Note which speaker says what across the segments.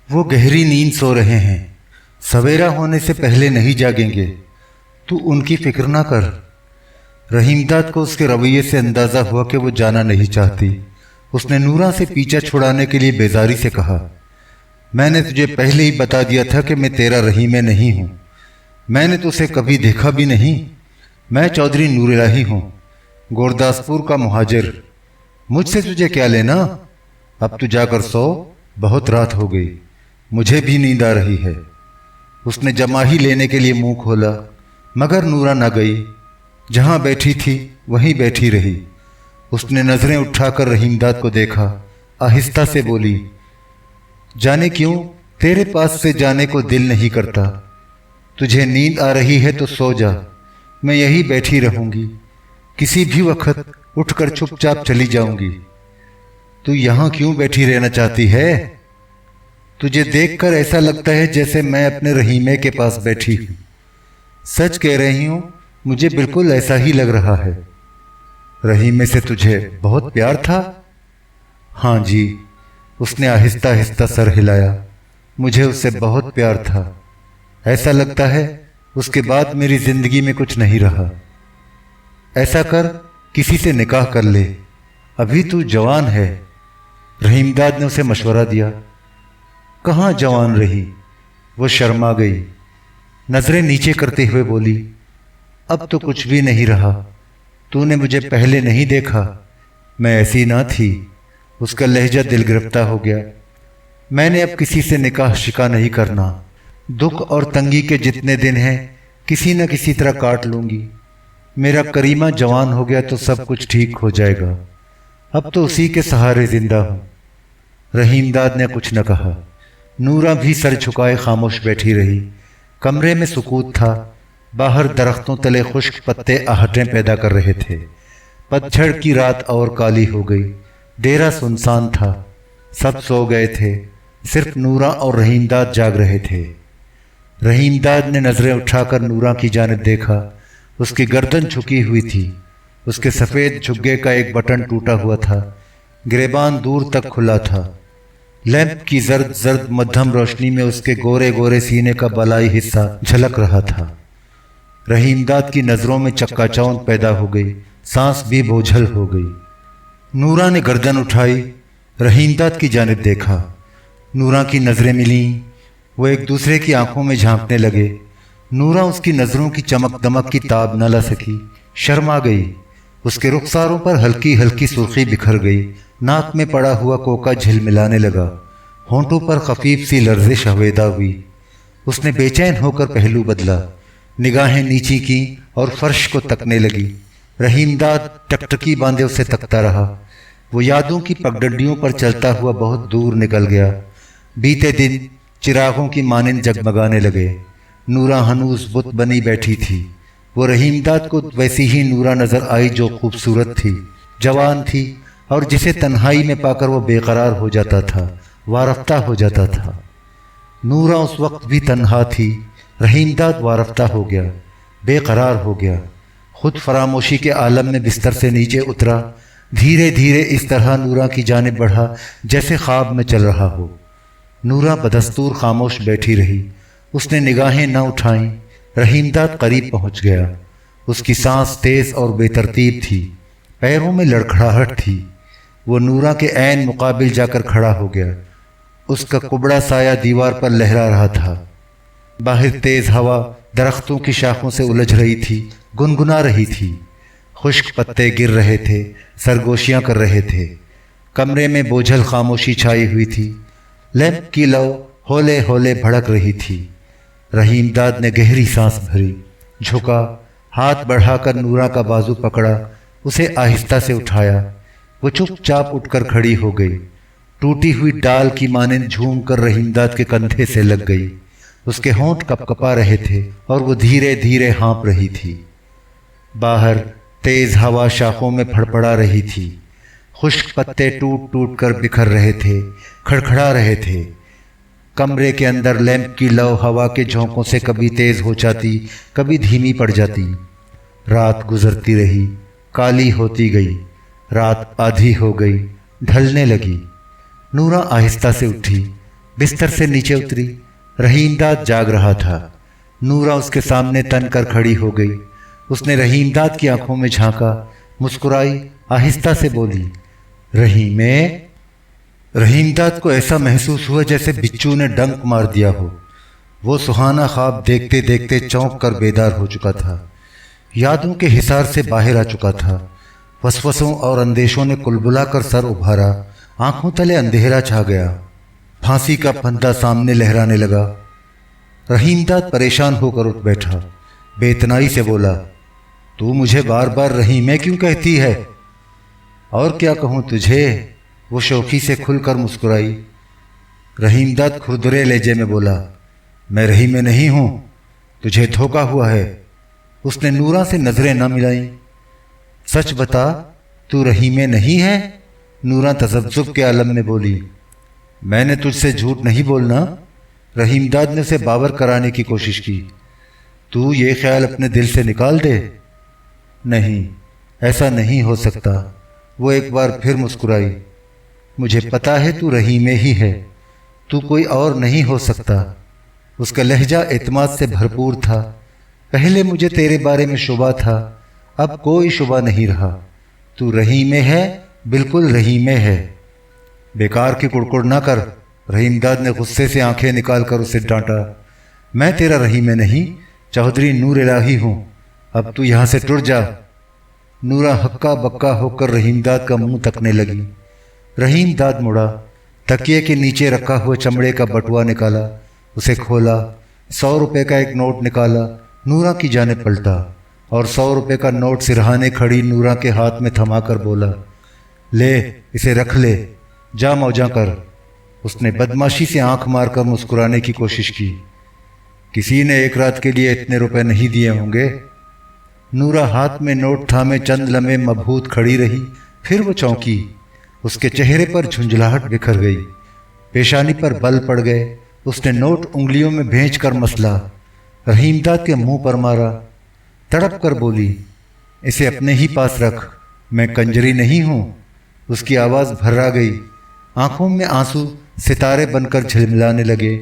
Speaker 1: वो गहरी नींद सो रहे हैं, सवेरा होने से पहले नहीं जागेंगे। तू उनकी फिक्र ना कर। रहीमदाद को उसके रवैये से अंदाज़ा हुआ कि वो जाना नहीं चाहती। उसने नूरा से पीछा छुड़ाने के लिए बेजारी से कहा, मैंने तुझे पहले ही बता दिया था कि मैं तेरा रहीमे नहीं हूँ। मैंने तो उसे कभी देखा भी नहीं। मैं चौधरी नूर इलाही हूँ, गुरदासपुर का मुहाजिर। मुझसे तुझे क्या लेना? अब तू जाकर सो, बहुत रात हो गई, मुझे भी नींद आ रही है। उसने जमाही लेने के लिए मुंह खोला, मगर नूरा न गई। जहाँ बैठी थी वहीं बैठी रही। उसने नजरें उठाकर रहीमदाद को देखा, आहिस्ता से बोली, जाने क्यों तेरे पास से जाने को दिल नहीं करता। तुझे नींद आ रही है तो सो जा, मैं यही बैठी रहूंगी। किसी भी वक्त उठकर चुपचाप चली जाऊंगी। तू यहाँ क्यों बैठी रहना चाहती है? तुझे देखकर ऐसा लगता है जैसे मैं अपने रहीमे के पास बैठी हूँ। सच कह रही हूँ, मुझे बिल्कुल ऐसा ही लग रहा है। रहीमे से तुझे बहुत प्यार था? हाँ जी, उसने आहिस्ता आहिस्ता सर हिलाया। मुझे उससे बहुत प्यार था। ऐसा लगता है उसके बाद मेरी जिंदगी में कुछ नहीं रहा। ऐसा कर, किसी से निकाह कर ले, अभी तू जवान है। रहीमदाद ने उसे मशवरा दिया। कहाँ जवान रही? वो शर्मा गई, नजरें नीचे करते हुए बोली, अब तो कुछ भी नहीं रहा। तूने मुझे पहले नहीं देखा, मैं ऐसी ना थी। उसका लहजा दिल गिरफ्तार हो गया। मैंने अब किसी से निकाह शिका नहीं करना। दुख और तंगी के जितने दिन हैं किसी न किसी तरह काट लूंगी। मेरा करीमा जवान हो गया तो सब कुछ ठीक हो जाएगा। अब तो उसी के सहारे जिंदा हूँ। रहीमदाद ने कुछ न कहा। नूरा भी सर झुकाए खामोश बैठी रही। कमरे में सुकूत था। बाहर दरख्तों तले खुश्क पत्ते आहटें पैदा कर रहे थे। पतझड़ की रात और काली हो गई। डेरा सुनसान था, सब सो गए थे। सिर्फ नूरा और रहीमदाद जाग रहे थे। रहीमदाद ने नजरें उठाकर नूरा की जानिब देखा। उसकी गर्दन झुकी हुई थी। उसके सफ़ेद झुग्गे का एक बटन टूटा हुआ था। गिरेबान दूर तक खुला था। लैंप की जर्द जर्द मध्यम रोशनी में उसके गोरे गोरे सीने का बलाई हिस्सा झलक रहा था। रहीमदाद की नज़रों में चक्काचौंध पैदा हो गई, सांस भी बोझल हो गई। नूरा ने गर्दन उठाई, रहीमदाद की जानिब देखा। नूरा की नज़रें मिलीं। वो एक दूसरे की आंखों में झांकने लगे। नूरा उसकी नज़रों की चमक दमक की ताब न ला सकी, शर्मा गई। उसके रुखसारों पर हल्की हल्की सुर्खी बिखर गई। नाक में पड़ा हुआ कोका झिलमिलाने लगा। होंठों पर खफीफ सी लर्जिश हवेदा हुई। उसने बेचैन होकर पहलू बदला, निगाहें नीची की और फर्श को तकने लगी। रहीमदाद टकटकी बांधे उसे तकता रहा। वो यादों की पगडंडियों पर चलता हुआ बहुत दूर निकल गया। बीते दिन चिरागों की मानिंद जगमगाने लगे। नूरा हनूस बुत बनी बैठी थी। वो रहीमदाद को वैसी ही नूरा नजर आई जो खूबसूरत थी, जवान थी और जिसे तन्हाई में पाकर वो बेकरार हो जाता था, वारफ्ता हो जाता था। नूरा उस वक्त भी तन्हा थी। रहीमदाद वारफ्ता हो गया, बेकरार हो गया। खुद फरामोशी के आलम में बिस्तर से नीचे उतरा। धीरे धीरे इस तरह नूरा की जानिब बढ़ा जैसे ख्वाब में चल रहा हो। नूरा बदस्तूर खामोश बैठी रही। उसने निगाहें न उठाईं। रहीमदाद करीब पहुंच गया। उसकी सांस तेज और बेतरतीब थी, पैरों में लड़खड़ाहट थी। वो नूरा के ऐन मुकाबिल जाकर खड़ा हो गया। उसका कुबड़ा साया दीवार पर लहरा रहा था। बाहर तेज हवा दरख्तों की शाखों से उलझ रही थी, गुनगुना रही थी। खुश्क पत्ते गिर रहे थे, सरगोशियां कर रहे थे। कमरे में बोझल खामोशी छाई हुई थी। लैंप की लौ होले होले भड़क रही थी। रहीमदाद ने गहरी सांस भरी, झुका, हाथ बढ़ाकर नूरा का बाजू पकड़ा, उसे आहिस्ता से उठाया। वो चुपचाप उठकर खड़ी हो गई। टूटी हुई डाल की मानिंद झूम कर रहीमदाद के कंधे से लग गई। उसके होंठ कपकपा रहे थे और वो धीरे धीरे हाँप रही थी। बाहर तेज हवा शाखों में फड़फड़ा रही थी। खुश्क पत्ते टूट टूट कर बिखर रहे थे, खड़खड़ा रहे थे। कमरे के अंदर लैंप की लौ हवा के झोंकों से कभी तेज हो जाती, कभी धीमी पड़ जाती। रात गुजरती रही, काली होती गई। रात आधी हो गई, ढलने लगी। नूरा आहिस्ता से उठी, बिस्तर से नीचे उतरी। रहीमदाद जाग रहा था। नूरा उसके सामने तन कर खड़ी हो गई। उसने रहीमदाद की आंखों में झांका, मुस्कुराई, आहिस्ता से बोली, रहीमे। रहीमदाद को ऐसा महसूस हुआ जैसे बिच्छू ने डंक मार दिया हो। वो सुहाना ख्वाब देखते देखते चौंक कर बेदार हो चुका था। यादों के हिसार से बाहर आ चुका था। वसवसों और अंदेशों ने कुलबुला कर सर उभारा। आंखों तले अंधेरा छा गया। फांसी का फंदा सामने लहराने लगा। रहीमदाद परेशान होकर उठ बैठा। बेतनाई से बोला, तू मुझे बार बार रहीमे क्यों कहती है? और क्या कहूँ तुझे? वो शौकी से खुलकर मुस्कुराई। रहीमदाद खुरदरे लहजे में बोला, मैं रहीमे नहीं हूँ, तुझे धोखा हुआ है। उसने नूरा से नजरें न मिलाई। सच बता, तू रहीमे नहीं है? नूरा तजब्जुब के आलम में बोली, मैंने तुझसे झूठ नहीं बोलना। रहीमदाद ने उसे बावर कराने की कोशिश की। तू ये ख्याल अपने दिल से निकाल दे। नहीं, ऐसा नहीं हो सकता। वो एक बार फिर मुस्कुराई। मुझे पता है तू रहीमे ही है, तू कोई और नहीं हो सकता। उसका लहजा एतमाद से भरपूर था। पहले मुझे तेरे बारे में शुबा था, अब कोई शुबा नहीं रहा। तू रहीमे है, बिल्कुल रहीमे है। बेकार की कुड़कुड़ ना कर। रहीमदाद ने गुस्से से आंखें निकालकर उसे डांटा। मैं तेरा रहीमे नहीं, चौधरी नूर इलाही हूँ। अब तू यहाँ से टुट जा। नूरा हक्का बक्का होकर रहीमदाद का मुंह तकने लगी। रहीमदाद मुड़ा, तकिए के नीचे रखा हुआ चमड़े का बटुआ निकाला, उसे खोला, 100 रुपये का एक नोट निकाला, नूरा की जानिब पलटा और 100 रुपये का नोट सिरहाने खड़ी नूरा के हाथ में थमाकर बोला, ले इसे रख ले, जा मौजा कर। उसने बदमाशी से आंख मारकर मुस्कुराने की कोशिश की। किसी ने एक रात के लिए इतने रुपए नहीं दिए होंगे। नूरा हाथ में नोट थामे चंद लम्हे मबहूत खड़ी रही, फिर वो चौंकी। उसके चेहरे पर झुंझलाहट बिखर गई, पेशानी पर बल पड़ गए। उसने नोट उंगलियों में भेज कर मसला, रहीमदाद के मुंह पर मारा। तड़प कर बोली, इसे अपने ही पास रख, मैं कंजरी नहीं हूँ। उसकी आवाज़ भर्रा गई, आंखों में आंसू सितारे बनकर झिलमिलाने लगे।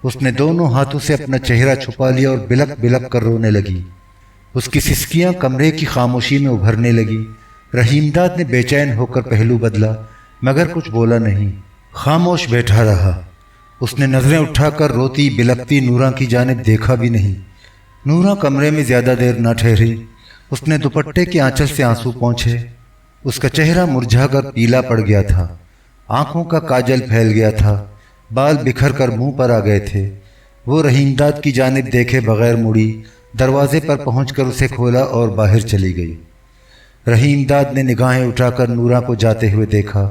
Speaker 1: उसने दोनों हाथों से अपना चेहरा छुपा लिया और बिलक बिलक कर रोने लगी। उसकी सिसकियां कमरे की खामोशी में उभरने लगी। रहीमदाद ने बेचैन होकर पहलू बदला, मगर कुछ बोला नहीं, खामोश बैठा रहा। उसने नजरें उठाकर रोती बिलकती नूरा की जानिब देखा भी नहीं। नूरा कमरे में ज्यादा देर न ठहरी। उसने दुपट्टे के आंचल से आंसू पोंछे। उसका चेहरा मुरझाकर पीला पड़ गया था, आंखों का काजल फैल गया था, बाल बिखर कर मुंह पर आ गए थे। वो रहीमदाद की जानिब देखे बगैर मुड़ी, दरवाजे पर पहुंचकर उसे खोला और बाहर चली गई। रहीमदाद ने निगाहें उठाकर नूरा को जाते हुए देखा।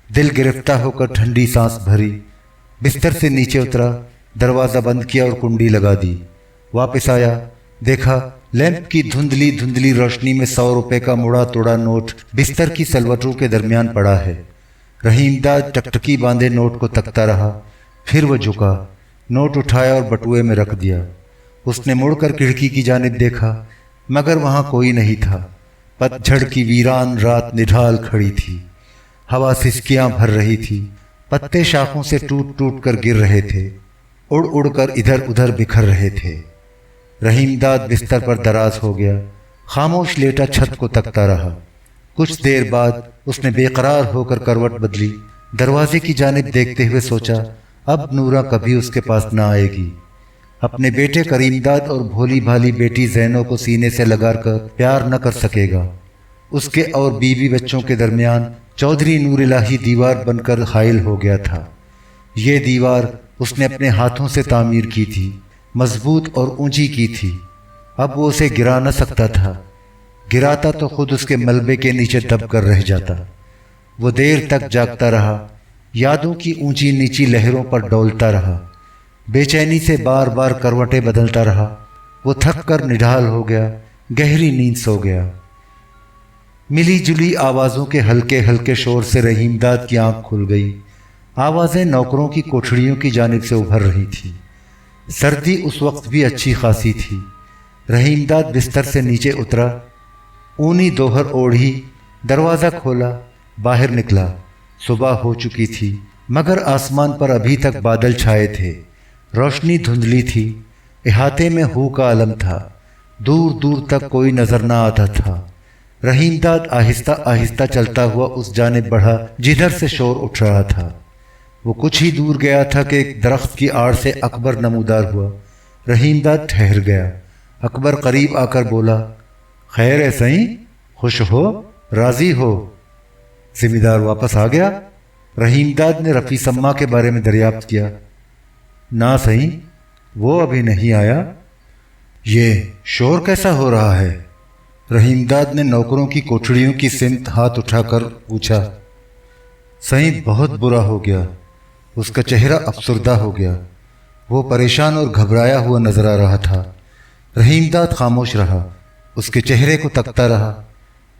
Speaker 1: दिल गिरफ्ता होकर ठंडी सांस भरी। बिस्तर से नीचे उतरा, दरवाज़ा बंद किया और कुंडी लगा दी। वापस आया, देखा लैंप की धुंधली धुंधली रोशनी में 100 रुपये का मुड़ा तोड़ा नोट बिस्तर की सलवटों के दरमियान पड़ा है। रहीमदाद टकटकी बांधे नोट को तकता रहा। फिर वो झुका, नोट उठाया और बटुए में रख दिया। उसने मुड़कर खिड़की की जानिब देखा, मगर वहाँ कोई नहीं था। पतझड़ की वीरान रात निढाल खड़ी थी। हवा सिसकियाँ भर रही थी। पत्ते शाखों से टूट टूट कर गिर रहे थे, उड़ उड़ कर इधर उधर बिखर रहे थे। रहीमदाद बिस्तर पर दराज हो गया, खामोश लेटा छत को तकता रहा। कुछ देर बाद उसने बेकरार होकर करवट बदली। दरवाजे की जानिब देखते हुए सोचा, अब नूरा कभी उसके पास न आएगी। अपने बेटे करीमदाद और भोली भाली बेटी ज़ैनो को सीने से लगाकर प्यार न कर सकेगा। उसके और बीवी बच्चों के दरमियान चौधरी नूर इलाही दीवार बनकर हाइल हो गया था। ये दीवार उसने अपने हाथों से तामीर की थी, मजबूत और ऊंची की थी। अब वो उसे गिरा न सकता था। गिराता तो खुद उसके मलबे के नीचे दब कर रह जाता। वो देर तक जागता रहा, यादों की ऊंची नीची लहरों पर डोलता रहा। बेचैनी से बार बार करवटें बदलता रहा। वो थक कर निढाल हो गया, गहरी नींद सो गया। मिली जुली आवाज़ों के हल्के हल्के शोर से रहीमदाद की आंख खुल गई। आवाज़ें नौकरों की कोठड़ियों की जानिब से उभर रही थी। सर्दी उस वक्त भी अच्छी खासी थी। रहीमदाद बिस्तर से नीचे उतरा, ऊनी दोहर ओढ़ी, दरवाज़ा खोला, बाहर निकला। सुबह हो चुकी थी। मगर आसमान पर अभी तक बादल छाए थे, रोशनी धुंधली थी, इहाते में हू का आलम था, दूर दूर तक कोई नजर ना आता था। रहीमदाद आहिस्ता आहिस्ता चलता हुआ उस जानिब बढ़ा जिधर से शोर उठ रहा था। वो कुछ ही दूर गया था कि एक दरख्त की आड़ से अकबर नमूदार हुआ। रहीमदाद ठहर गया। अकबर करीब आकर बोला, खैर है सही, खुश हो, राजी हो? जिम्मेदार वापस आ गया? रहीमदाद ने रफ़ी सम्मा के बारे में दरियाफ्त किया। ना सही, वो अभी नहीं आया। ये शोर कैसा हो रहा है? रहीमदाद ने नौकरों की कोठड़ियों की सिमत हाथ उठाकर पूछा। सही बहुत बुरा हो गया। उसका चेहरा अफसुर्दा हो गया। वो परेशान और घबराया हुआ नजर आ रहा था। रहीमदाद खामोश रहा, उसके चेहरे को तकता रहा।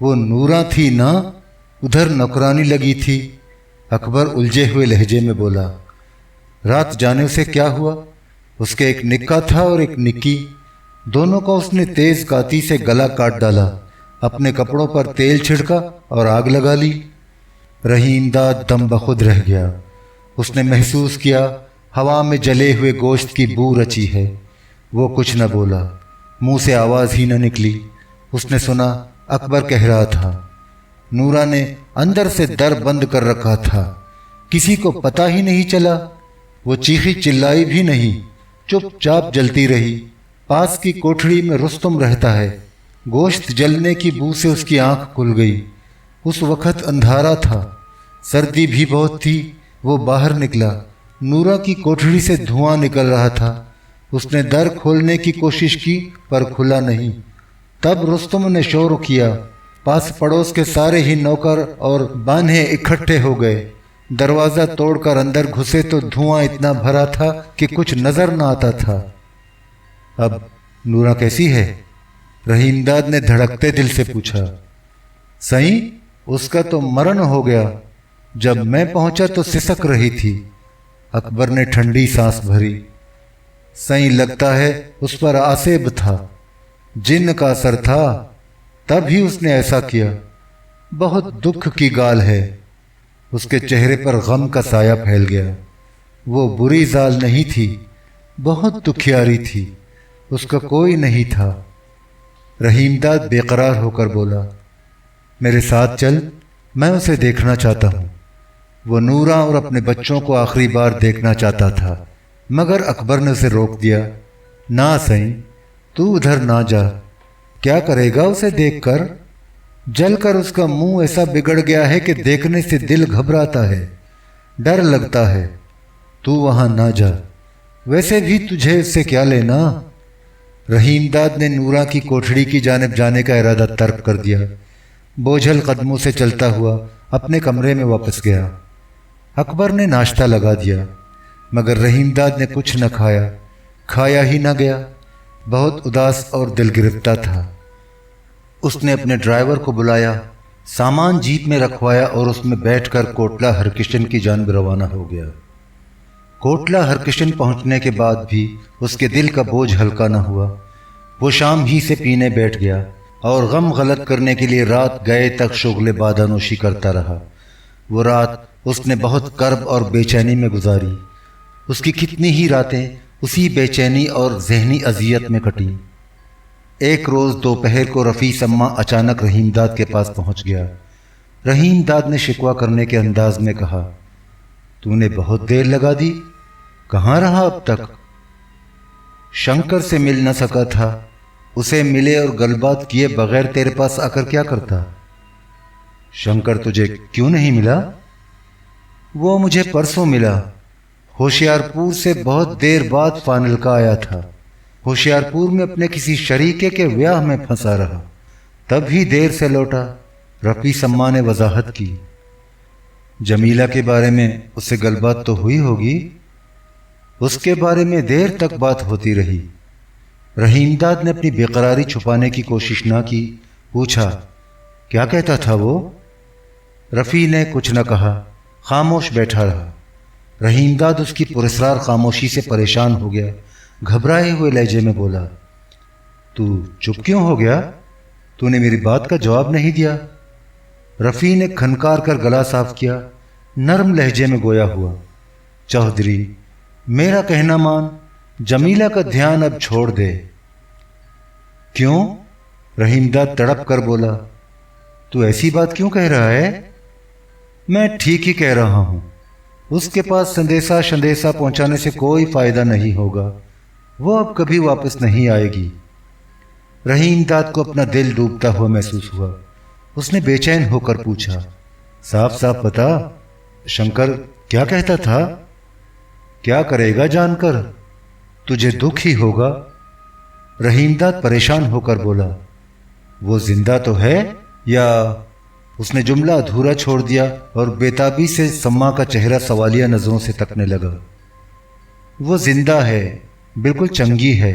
Speaker 1: वो नूरा थी ना, उधर नौकरानी लगी थी। अकबर उलझे हुए लहजे में बोला, रात जाने उसे क्या हुआ? उसके एक निक्का था और एक निक्की, दोनों का उसने तेज काती से गला काट डाला, अपने कपड़ों पर तेल छिड़का और आग लगा ली। रहीमदाद दम बखुद रह गया। उसने महसूस किया हवा में जले हुए गोश्त की बू रची है। वो कुछ न बोला, मुंह से आवाज़ ही न निकली। उसने सुना अकबर कह रहा था, नूरा ने अंदर से दर बंद कर रखा था, किसी को पता ही नहीं चला। वो चीखी चिल्लाई भी नहीं, चुपचाप जलती रही। पास की कोठड़ी में रुस्तम रहता है। गोश्त जलने की बू से उसकी आंख खुल गई। उस वक्त अंधारा था, सर्दी भी बहुत थी। वो बाहर निकला। नूरा की कोठड़ी से धुआं निकल रहा था। उसने दर खोलने की कोशिश की पर खुला नहीं। तब रुस्तम ने शोर किया। पास पड़ोस के सारे ही नौकर और बान्हे इकट्ठे हो गए। दरवाज़ा तोड़कर अंदर घुसे तो धुआं इतना भरा था कि कुछ नजर न आता था। अब नूरा कैसी है? रहीमदाद ने धड़कते दिल से पूछा। सही, उसका तो मरण हो गया। जब मैं पहुंचा तो सिसक रही थी। अकबर ने ठंडी सांस भरी। सही, लगता है उस पर आसेब था, जिन्न का असर था, तभी उसने ऐसा किया। बहुत दुख की गाल है। उसके चेहरे पर गम का साया फैल गया। वो बुरी जाल नहीं थी, बहुत दुखियारी थी। उसका कोई नहीं था। रहीमदाद बेकरार होकर बोला, मेरे साथ चल, मैं उसे देखना चाहता हूँ। वो नूरा और अपने बच्चों को आखिरी बार देखना चाहता था, मगर अकबर ने उसे रोक दिया। ना सही, तू उधर ना जा। क्या करेगा उसे देखकर? जलकर उसका मुंह ऐसा बिगड़ गया है कि देखने से दिल घबराता है, डर लगता है। तू वहां ना जा। वैसे भी तुझे उससे क्या लेना? रहीमदाद ने नूरा की कोठड़ी की जानिब जाने का इरादा तर्क कर दिया। बोझल कदमों से चलता हुआ अपने कमरे में वापस गया। अकबर ने नाश्ता लगा दिया, मगर रहीमदाद ने कुछ न खाया, खाया ही न गया। बहुत उदास और दिल गिरफ्ता था। उसने अपने ड्राइवर को बुलाया, सामान जीप में रखवाया और उसमें बैठकर कोटला हरकिशन की जानिब रवाना हो गया। कोटला हरकिशन पहुंचने के बाद भी उसके दिल का बोझ हल्का न हुआ। वो शाम ही से पीने बैठ गया और गम गलत करने के लिए रात गए तक शुगले बादानोशी करता रहा। वो रात उसने बहुत कर्ब और बेचैनी में गुजारी। उसकी कितनी ही रातें उसी बेचैनी और जहनी अजियत में कटी। एक रोज़ दोपहर को रफ़ी सम्मा अचानक रहीमदाद के पास पहुंच गया। रहीमदाद ने शिकवा करने के अंदाज में कहा, तूने बहुत देर लगा दी, कहाँ रहा अब तक? शंकर से मिल न सका था, उसे मिले और गलबात किए बगैर तेरे पास आकर क्या करता? शंकर तुझे क्यों नहीं मिला? वो मुझे परसों मिला। होशियारपुर से बहुत देर बाद फानल का आया था। होशियारपुर में अपने किसी शरीके के ब्याह में फंसा रहा, तभी देर से लौटा। रफ़ी सम्मा ने वजाहत की। जमीला के बारे में उससे गलबात तो हुई होगी? उसके बारे में देर तक बात होती रही। रहीमदाद ने अपनी बेकरारी छुपाने की कोशिश ना की। पूछा, क्या कहता था वो? रफ़ी ने कुछ न कहा, खामोश बैठा रहा। रहीमदाद उसकी पुरस्रार खामोशी से परेशान हो गया। घबराए हुए लहजे में बोला, तू चुप क्यों हो गया? तूने मेरी बात का जवाब नहीं दिया। रफ़ी ने खनकार कर गला साफ किया। नरम लहजे में गोया हुआ, चौधरी मेरा कहना मान, जमीला का ध्यान अब छोड़ दे। क्यों? रहीमदाद तड़प कर बोला, तू ऐसी बात क्यों कह रहा है? मैं ठीक ही कह रहा हूं, उसके पास संदेशा पहुंचाने से कोई फायदा नहीं होगा, वो अब कभी वापस नहीं आएगी। रहीमदाद को अपना दिल डूबता हुआ महसूस हुआ। उसने बेचैन होकर पूछा, साफ साफ बता, शंकर क्या कहता था? क्या करेगा जानकर? तुझे दुख ही होगा। रहीमदाद परेशान होकर बोला, वो जिंदा तो है या? उसने जुमला अधूरा छोड़ दिया और बेताबी से सम्मा का चेहरा सवालिया नजरों से तकने लगा। वो जिंदा है, बिल्कुल चंगी है,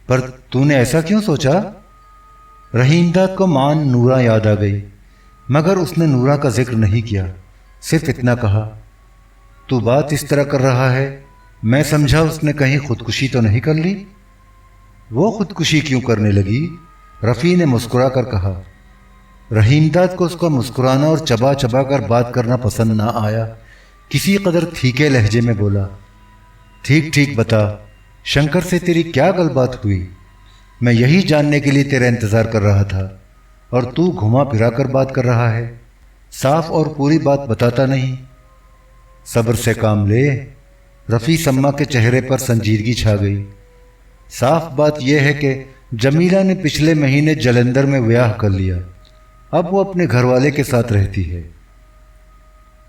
Speaker 1: पर तूने ऐसा क्यों सोचा? रहीमदाद को मान नूरा याद आ गई, मगर उसने नूरा का जिक्र नहीं किया, सिर्फ इतना कहा, तू बात इस तरह कर रहा है, मैं समझा उसने कहीं खुदकुशी तो नहीं कर ली। वो खुदकुशी क्यों करने लगी? रफ़ी ने मुस्कुरा कर कहा। रहीमदाद को उसका मुस्कुराना और चबा चबा कर बात करना पसंद ना आया। किसी कदर फीके लहजे में बोला, ठीक ठीक बता, शंकर से तेरी क्या गलबात हुई? मैं यही जानने के लिए तेरा इंतजार कर रहा था और तू घुमा फिरा कर बात कर रहा है, साफ और पूरी बात बताता नहीं। सब्र से काम ले। रफ़ी सम्मा के चेहरे पर संजीदगी छा गई। साफ बात यह है कि जमीला ने पिछले महीने जलंधर में ब्याह कर लिया, अब वो अपने घरवाले के साथ रहती है।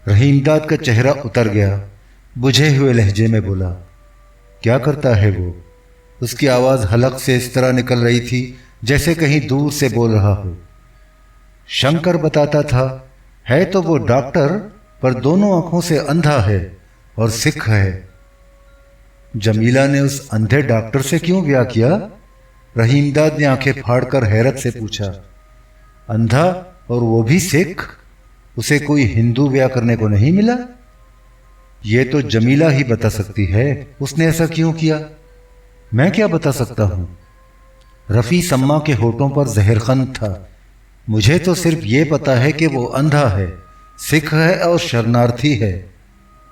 Speaker 1: रहीमदाद का चेहरा उतर गया, बुझे हुए लहजे में बोला, क्या करता है वो? उसकी आवाज़ हलक से इस तरह निकल रही थी जैसे कहीं दूर से बोल रहा हो। शंकर बताता था, है तो वो डॉक्टर, पर दोनों आंखों से अंधा है और सिख है। जमीला ने उस अंधे डॉक्टर से क्यों ब्याह किया? रहीमदाद ने आंखें फाड़कर हैरत से पूछा। अंधा और वो भी सिख? उसे कोई हिंदू ब्याह करने को नहीं मिला? ये तो जमीला ही बता सकती है, उसने ऐसा क्यों किया। मैं क्या बता सकता हूं? रफ़ी सम्मा के होठों पर जहरखंद था। मुझे तो सिर्फ ये पता है कि वो अंधा है, सिख है और शरणार्थी है।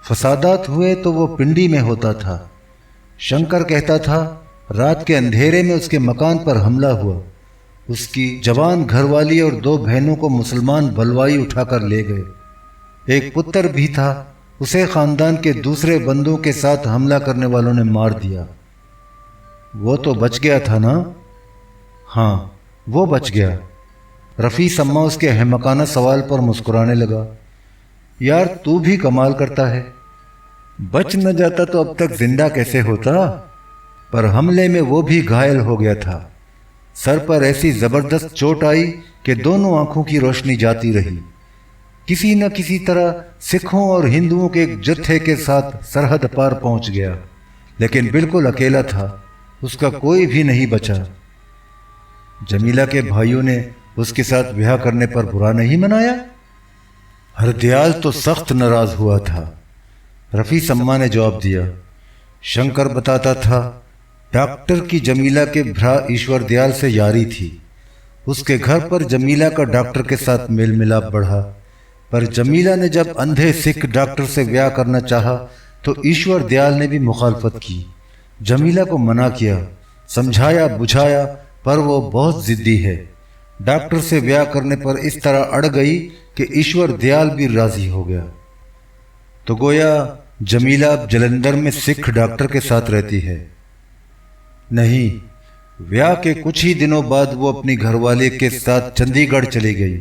Speaker 1: फसादात हुए तो वो पिंडी में होता था। शंकर कहता था, रात के अंधेरे में उसके मकान पर हमला हुआ, उसकी जवान घरवाली और 2 बहनों को मुसलमान बलवाई उठाकर ले गए। एक पुत्र भी था, उसे खानदान के दूसरे बंदों के साथ हमला करने वालों ने मार दिया। वो तो बच गया था ना? हाँ, वो बच गया। रफ़ी सम्मा उसके अहमकाना सवाल पर मुस्कुराने लगा। यार तू भी कमाल करता है, बच न जाता तो अब तक जिंदा कैसे होता? पर हमले में वो भी घायल हो गया था। सर पर ऐसी जबरदस्त चोट आई कि दोनों आंखों की रोशनी जाती रही। किसी न किसी तरह सिखों और हिंदुओं के एक जत्थे के साथ सरहद पार पहुंच गया, लेकिन बिल्कुल अकेला था, उसका कोई भी नहीं बचा। जमीला के भाइयों ने उसके साथ ब्याह करने पर बुरा नहीं मनाया? हरदयाल तो सख्त नाराज हुआ था। रफ़ी सम्मा ने जवाब दिया। शंकर बताता था, डॉक्टर की जमीला के भ्रा ईश्वर दयाल से यारी थी। उसके घर पर जमीला का डॉक्टर के साथ मेल मिलाप बढ़ा, पर जमीला ने जब अंधे सिख डॉक्टर से ब्याह करना चाहा तो ईश्वर दयाल ने भी मुखालफत की। जमीला को मना किया, समझाया बुझाया, पर वो बहुत जिद्दी है। डॉक्टर से ब्याह करने पर इस तरह अड़ गई कि ईश्वर दयाल भी राजी हो गया। तो गोया जमीला अब जलंधर में सिख डॉक्टर के साथ रहती है। नहीं, ब्याह के कुछ ही दिनों बाद वो अपनी घरवाले के साथ चंडीगढ़ चली गई।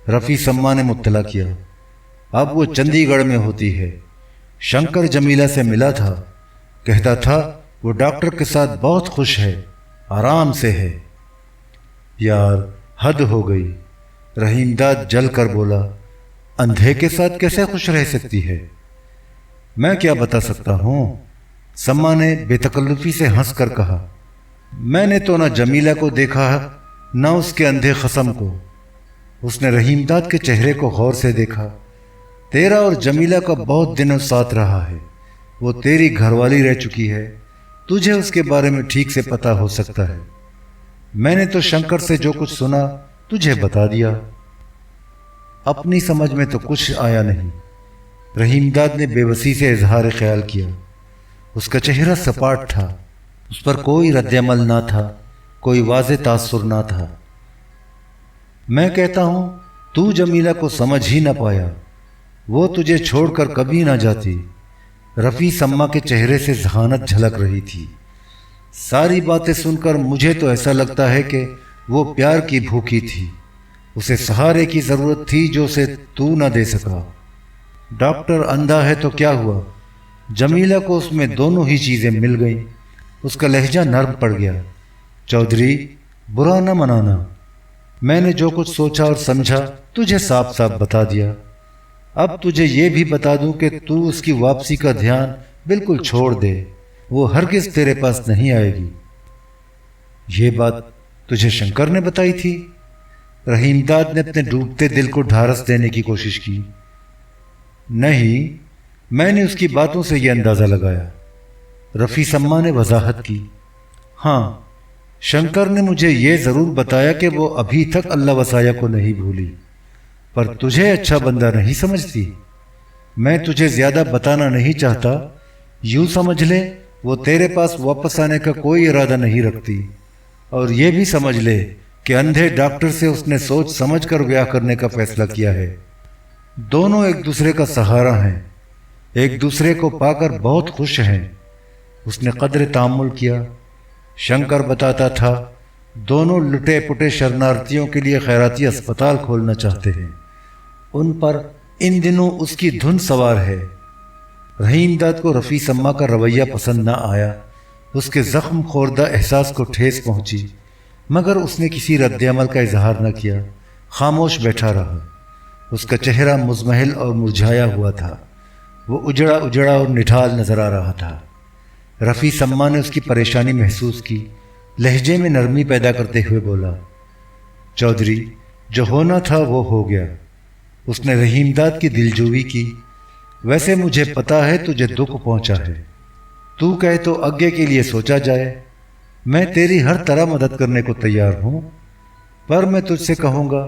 Speaker 1: रफ़ी सम्मा ने मुत्तला किया। अब वो चंडीगढ़ में होती है। शंकर जमीला से मिला था, कहता था वो डॉक्टर के साथ बहुत खुश है, आराम से है। यार हद हो गई। रहीमदाद जल कर बोला, अंधे के साथ कैसे खुश रह सकती है? मैं क्या बता सकता हूं? सम्मा ने बेतकल्लुफी से हंसकर कहा। मैंने तो ना जमीला को देखा ना उसके अंधे खसम को। उसने रहीमदाद के चेहरे को गौर से देखा। तेरा और जमीला का बहुत दिनों साथ रहा है, वो तेरी घरवाली रह चुकी है, तुझे उसके बारे में ठीक से पता हो सकता है। मैंने तो शंकर से जो कुछ सुना तुझे बता दिया। अपनी समझ में तो कुछ आया नहीं, رحیم داد نے بے بسی سے اظہار خیال کیا۔ اس کا چہرہ سپاٹ تھا، اس پر کوئی رد عمل نہ تھا، کوئی واضح تاثر نہ تھا۔ میں کہتا ہوں تو جمیلہ کو سمجھ ہی نہ پایا، وہ تجھے چھوڑ کر کبھی نہ جاتی۔ رفیع سما کے چہرے سے ذہانت جھلک رہی تھی۔ ساری باتیں سن کر مجھے تو ایسا لگتا ہے کہ وہ پیار کی بھوکی تھی، اسے سہارے کی ضرورت تھی جو اسے تو نہ دے سکا۔ ڈاکٹر اندھا ہے تو کیا ہوا، جمیلہ کو اس میں دونوں ہی چیزیں مل گئیں۔ اس کا لہجہ نرم پڑ گیا۔ چودھری، برا نہ منانا، میں نے جو کچھ سوچا اور سمجھا تجھے صاف صاف بتا دیا۔ اب تجھے یہ بھی بتا دوں کہ تو اس کی واپسی کا دھیان بالکل چھوڑ دے، وہ ہرگز تیرے پاس نہیں آئے گی۔ یہ بات تجھے شنکر نے بتائی تھی؟ رحیم داد نے اپنے ڈوبتے دل کو ڈھارس دینے کی کوشش کی۔ نہیں، میں نے اس کی باتوں سے یہ اندازہ لگایا۔ رفیع سما نے وضاحت کی۔ ہاں، شنکر نے مجھے یہ ضرور بتایا کہ وہ ابھی تک اللہ وسایہ کو نہیں بھولی، پر تجھے اچھا بندہ نہیں سمجھتی۔ میں تجھے زیادہ بتانا نہیں چاہتا، یوں سمجھ لے وہ تیرے پاس واپس آنے کا کوئی ارادہ نہیں رکھتی، اور یہ بھی سمجھ لے کہ اندھے ڈاکٹر سے اس نے سوچ سمجھ کر بیاہ کرنے کا فیصلہ کیا ہے۔ دونوں ایک دوسرے کا سہارا ہیں، ایک دوسرے کو پا کر بہت خوش ہیں۔ اس نے قدر تحمل کیا۔ شنکر بتاتا تھا دونوں لٹے پٹے شرنارتیوں کے لیے خیراتی اسپتال کھولنا چاہتے ہیں، ان پر ان دنوں اس کی دھن سوار ہے۔ رحیم داد کو رفیع سما کا رویہ پسند نہ آیا، اس کے زخم خوردہ احساس کو ٹھیس پہنچی، مگر اس نے کسی رد عمل کا اظہار نہ کیا، خاموش بیٹھا رہا۔ اس کا چہرہ مزمحل اور مرجھایا ہوا تھا، وہ اجڑا اجڑا اور نٹھال نظر آ رہا تھا۔ رفیع سما نے اس کی پریشانی محسوس کی، لہجے میں نرمی پیدا کرتے ہوئے بولا، چودھری، جو ہونا تھا وہ ہو گیا۔ اس نے رحیم داد کی دلجوئی کی۔ ویسے مجھے پتا ہے تجھے دکھ پہنچا ہے، تو کہے تو آگے کے لیے سوچا جائے، میں تیری ہر طرح مدد کرنے کو تیار ہوں، پر میں تجھ سے کہوں گا۔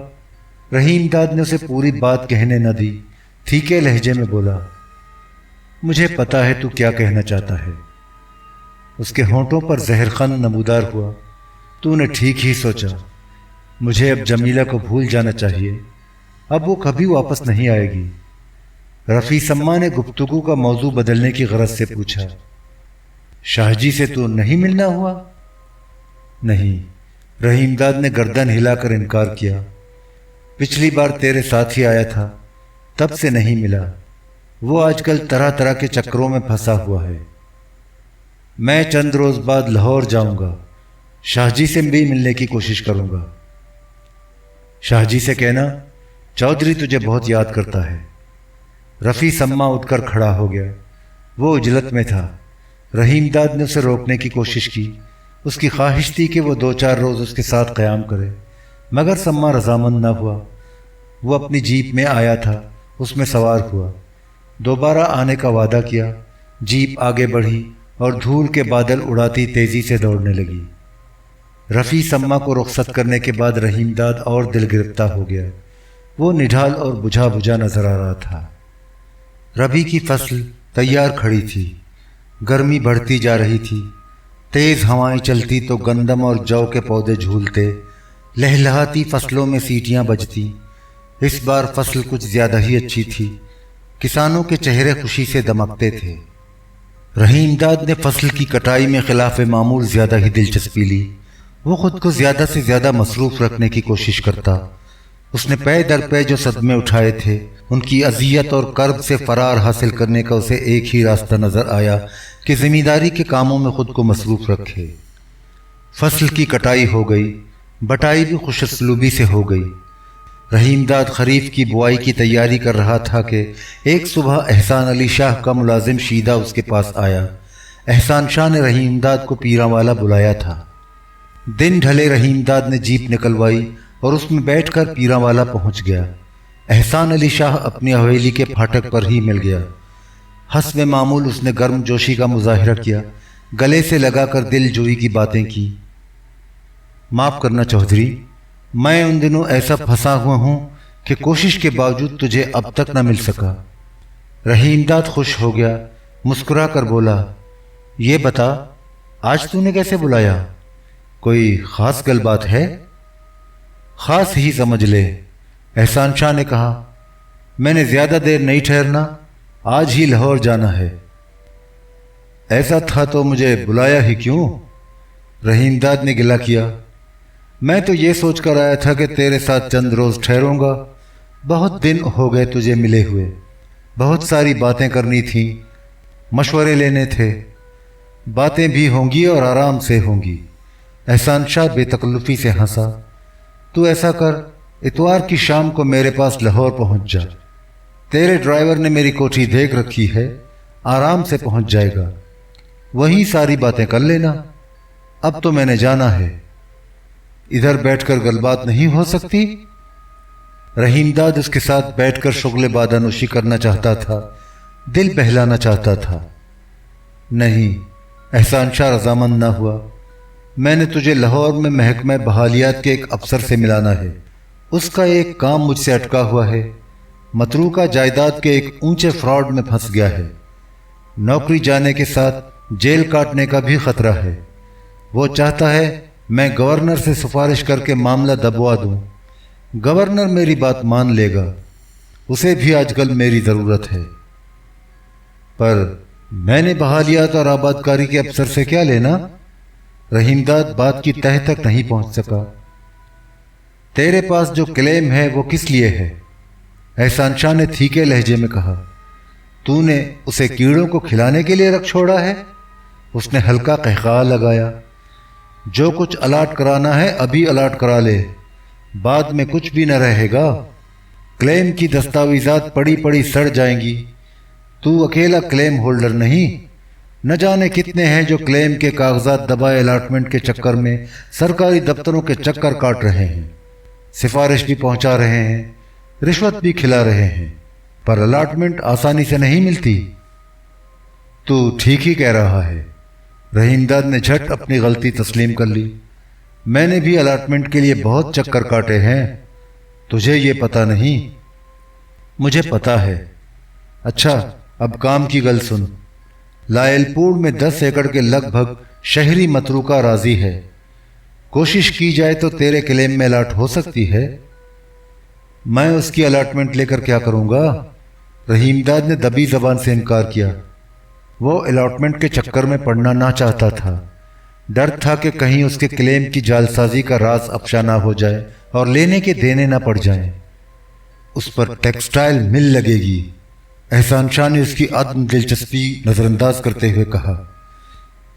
Speaker 1: رحیم داد نے اسے پوری بات کہنے نہ دی، پھیکے لہجے میں بولا، مجھے پتا ہے تو کیا کہنا چاہتا ہے۔ اس کے ہونٹوں پر زہر خند نمودار ہوا۔ تو نے ٹھیک ہی سوچا، مجھے اب جمیلہ کو بھول جانا چاہیے، اب وہ کبھی واپس نہیں آئے گی۔ رفیع سما نے گفتگو کا موضوع بدلنے کی غرض سے پوچھا، شاہ جی سے تو نہیں ملنا ہوا؟ نہیں، رحیم داد نے گردن ہلا کر انکار کیا۔ پچھلی بار تیرے ساتھ ہی آیا تھا، تب سے نہیں ملا، وہ آج کل طرح طرح کے چکروں میں پھنسا ہوا ہے۔ میں چند روز بعد لاہور جاؤں گا، شاہ جی سے بھی ملنے کی کوشش کروں گا۔ شاہ جی سے کہنا چودھری تجھے بہت یاد کرتا ہے۔ رفیع سما اٹھ کر کھڑا ہو گیا، وہ عجلت میں تھا۔ رحیم داد نے اسے روکنے کی کوشش کی، اس کی خواہش تھی کہ وہ 2-4 روز اس کے ساتھ قیام کرے، مگر سما رضامند نہ ہوا۔ وہ اپنی جیپ میں آیا تھا، اس میں سوار ہوا، دوبارہ آنے کا وعدہ کیا۔ جیپ آگے بڑھی اور دھول کے بادل اڑاتی تیزی سے دوڑنے لگی۔ رفیع سما کو رخصت کرنے کے بعد رحیم داد اور دل گرفتہ ہو گیا، وہ نڈھال اور بجھا بجھا نظر آ رہا تھا۔ ربی کی فصل تیار کھڑی تھی، گرمی بڑھتی جا رہی تھی، تیز ہوائیں چلتی تو گندم اور جو کے پودے جھولتے، لہلہاتی فصلوں میں سیٹیاں بجتی۔ اس بار فصل کچھ زیادہ ہی اچھی تھی، کسانوں کے چہرے خوشی سے دمکتے تھے۔ رحیم داد نے فصل کی کٹائی میں خلاف معمول زیادہ ہی دلچسپی لی، وہ خود کو زیادہ سے زیادہ مصروف رکھنے کی کوشش کرتا۔ اس نے پے در پے جو صدمے اٹھائے تھے، ان کی اذیت اور کرب سے فرار حاصل کرنے کا اسے ایک ہی راستہ نظر آیا کہ ذمہ داری کے کاموں میں خود کو مصروف رکھے۔ فصل کی کٹائی ہو گئی، بٹائی بھی خوش اسلوبی سے ہو گئی۔ رحیم داد خریف کی بوائی کی تیاری کر رہا تھا کہ ایک صبح احسان علی شاہ کا ملازم شیدہ اس کے پاس آیا۔ احسان شاہ نے رحیم داد کو پیراں والا بلایا تھا۔ دن ڈھلے رحیم داد نے جیپ نکلوائی اور اس میں بیٹھ کر پیراں والا پہنچ گیا۔ احسان علی شاہ اپنی حویلی کے پھاٹک پر ہی مل گیا۔ حسب معمول اس نے گرم جوشی کا مظاہرہ کیا، گلے سے لگا کر دل جوئی کی باتیں کی۔ معاف کرنا چودھری، میں ان دنوں ایسا پھنسا ہوا ہوں کہ کوشش کے باوجود تجھے اب تک نہ مل سکا۔ رحیم داد خوش ہو گیا، مسکرا کر بولا، یہ بتا آج تو نے کیسے بلایا؟ کوئی خاص گل بات ہے؟ خاص ہی سمجھ لے، احسان شاہ نے کہا، میں نے زیادہ دیر نہیں ٹھہرنا، آج ہی لاہور جانا ہے۔ ایسا تھا تو مجھے بلایا ہی کیوں؟ رحیم داد نے گلہ کیا، میں تو یہ سوچ کر آیا تھا کہ تیرے ساتھ چند روز ٹھہروں گا، بہت دن ہو گئے تجھے ملے ہوئے، بہت ساری باتیں کرنی تھیں، مشورے لینے تھے، باتیں بھی ہوں گی اور آرام سے ہوں گی۔ احسان شاہ بے تکلفی سے ہنسا، تو ایسا کر، اتوار کی شام کو میرے پاس لاہور پہنچ جا، تیرے ڈرائیور نے میری کوٹھی دیکھ رکھی ہے، آرام سے پہنچ جائے گا، وہیں ساری باتیں کر لینا۔ اب تو میں نے جانا ہے، ادھر بیٹھ کر گل بات نہیں ہو سکتی؟ رحیم داد اس کے ساتھ بیٹھ کر شغل بادہ نوشی کرنا چاہتا تھا، دل بہلانا چاہتا تھا۔ نہیں، احسان شاہ رضامند نہ ہوا، میں نے تجھے لاہور میں محکمہ بحالیات کے ایک افسر سے ملانا ہے، اس کا ایک کام مجھ سے اٹکا ہوا ہے، متروکہ جائیداد کے ایک اونچے فراڈ میں پھنس گیا ہے، نوکری جانے کے ساتھ جیل کاٹنے کا بھی خطرہ ہے۔ وہ چاہتا ہے میں گورنر سے سفارش کر کے معاملہ دبوا دوں، گورنر میری بات مان لے گا، اسے بھی آج کل میری ضرورت ہے، پر میں نے بحالیات اور آبادکاری کے افسر سے کیا لینا؟ رحیم داد بات کی تہہ تک نہیں پہنچ سکا۔ تیرے پاس جو کلیم ہے وہ کس لیے ہے؟ احسان شاہ نے تھیکے لہجے میں کہا، تو نے اسے کیڑوں کو کھلانے کے لیے رکھ چھوڑا ہے؟ اس نے ہلکا قہقہا لگایا، جو کچھ الاٹ کرانا ہے ابھی الاٹ کرا لے، بعد میں کچھ بھی نہ رہے گا، کلیم کی دستاویزات پڑی پڑی سڑ جائیں گی، تو اکیلا کلیم ہولڈر نہیں، نہ جانے کتنے ہیں جو کلیم کے کاغذات دبائے الاٹمنٹ کے چکر میں سرکاری دفتروں کے چکر کاٹ رہے ہیں، سفارش بھی پہنچا رہے ہیں، رشوت بھی کھلا رہے ہیں، پر الاٹمنٹ آسانی سے نہیں ملتی۔ تو ٹھیک ہی کہہ رہا ہے، رحیم داد نے جھٹ اپنی غلطی تسلیم کر لی، میں نے بھی الاٹمنٹ کے لیے بہت چکر کاٹے ہیں، تجھے یہ پتہ نہیں؟ مجھے پتہ ہے۔ اچھا، اب کام کی گل سن، لائل پور میں 10 ایکڑ کے لگ بھگ شہری متروکہ راضی ہے، کوشش کی جائے تو تیرے کلیم میں الاٹ ہو سکتی ہے۔ میں اس کی الاٹمنٹ لے کر کیا کروں گا؟ رحیم داد نے دبی زبان سے انکار کیا، وہ الاٹمنٹ کے چکر میں پڑنا نہ چاہتا تھا، ڈر تھا کہ کہیں اس کے کلیم کی جعلسازی کا راز افشا نہ ہو جائے اور لینے کے دینے نہ پڑ جائیں، اس پر ٹیکسٹائل مل لگے گی۔ احسان شاہ نے اس کی عدم دلچسپی نظر انداز کرتے ہوئے کہا،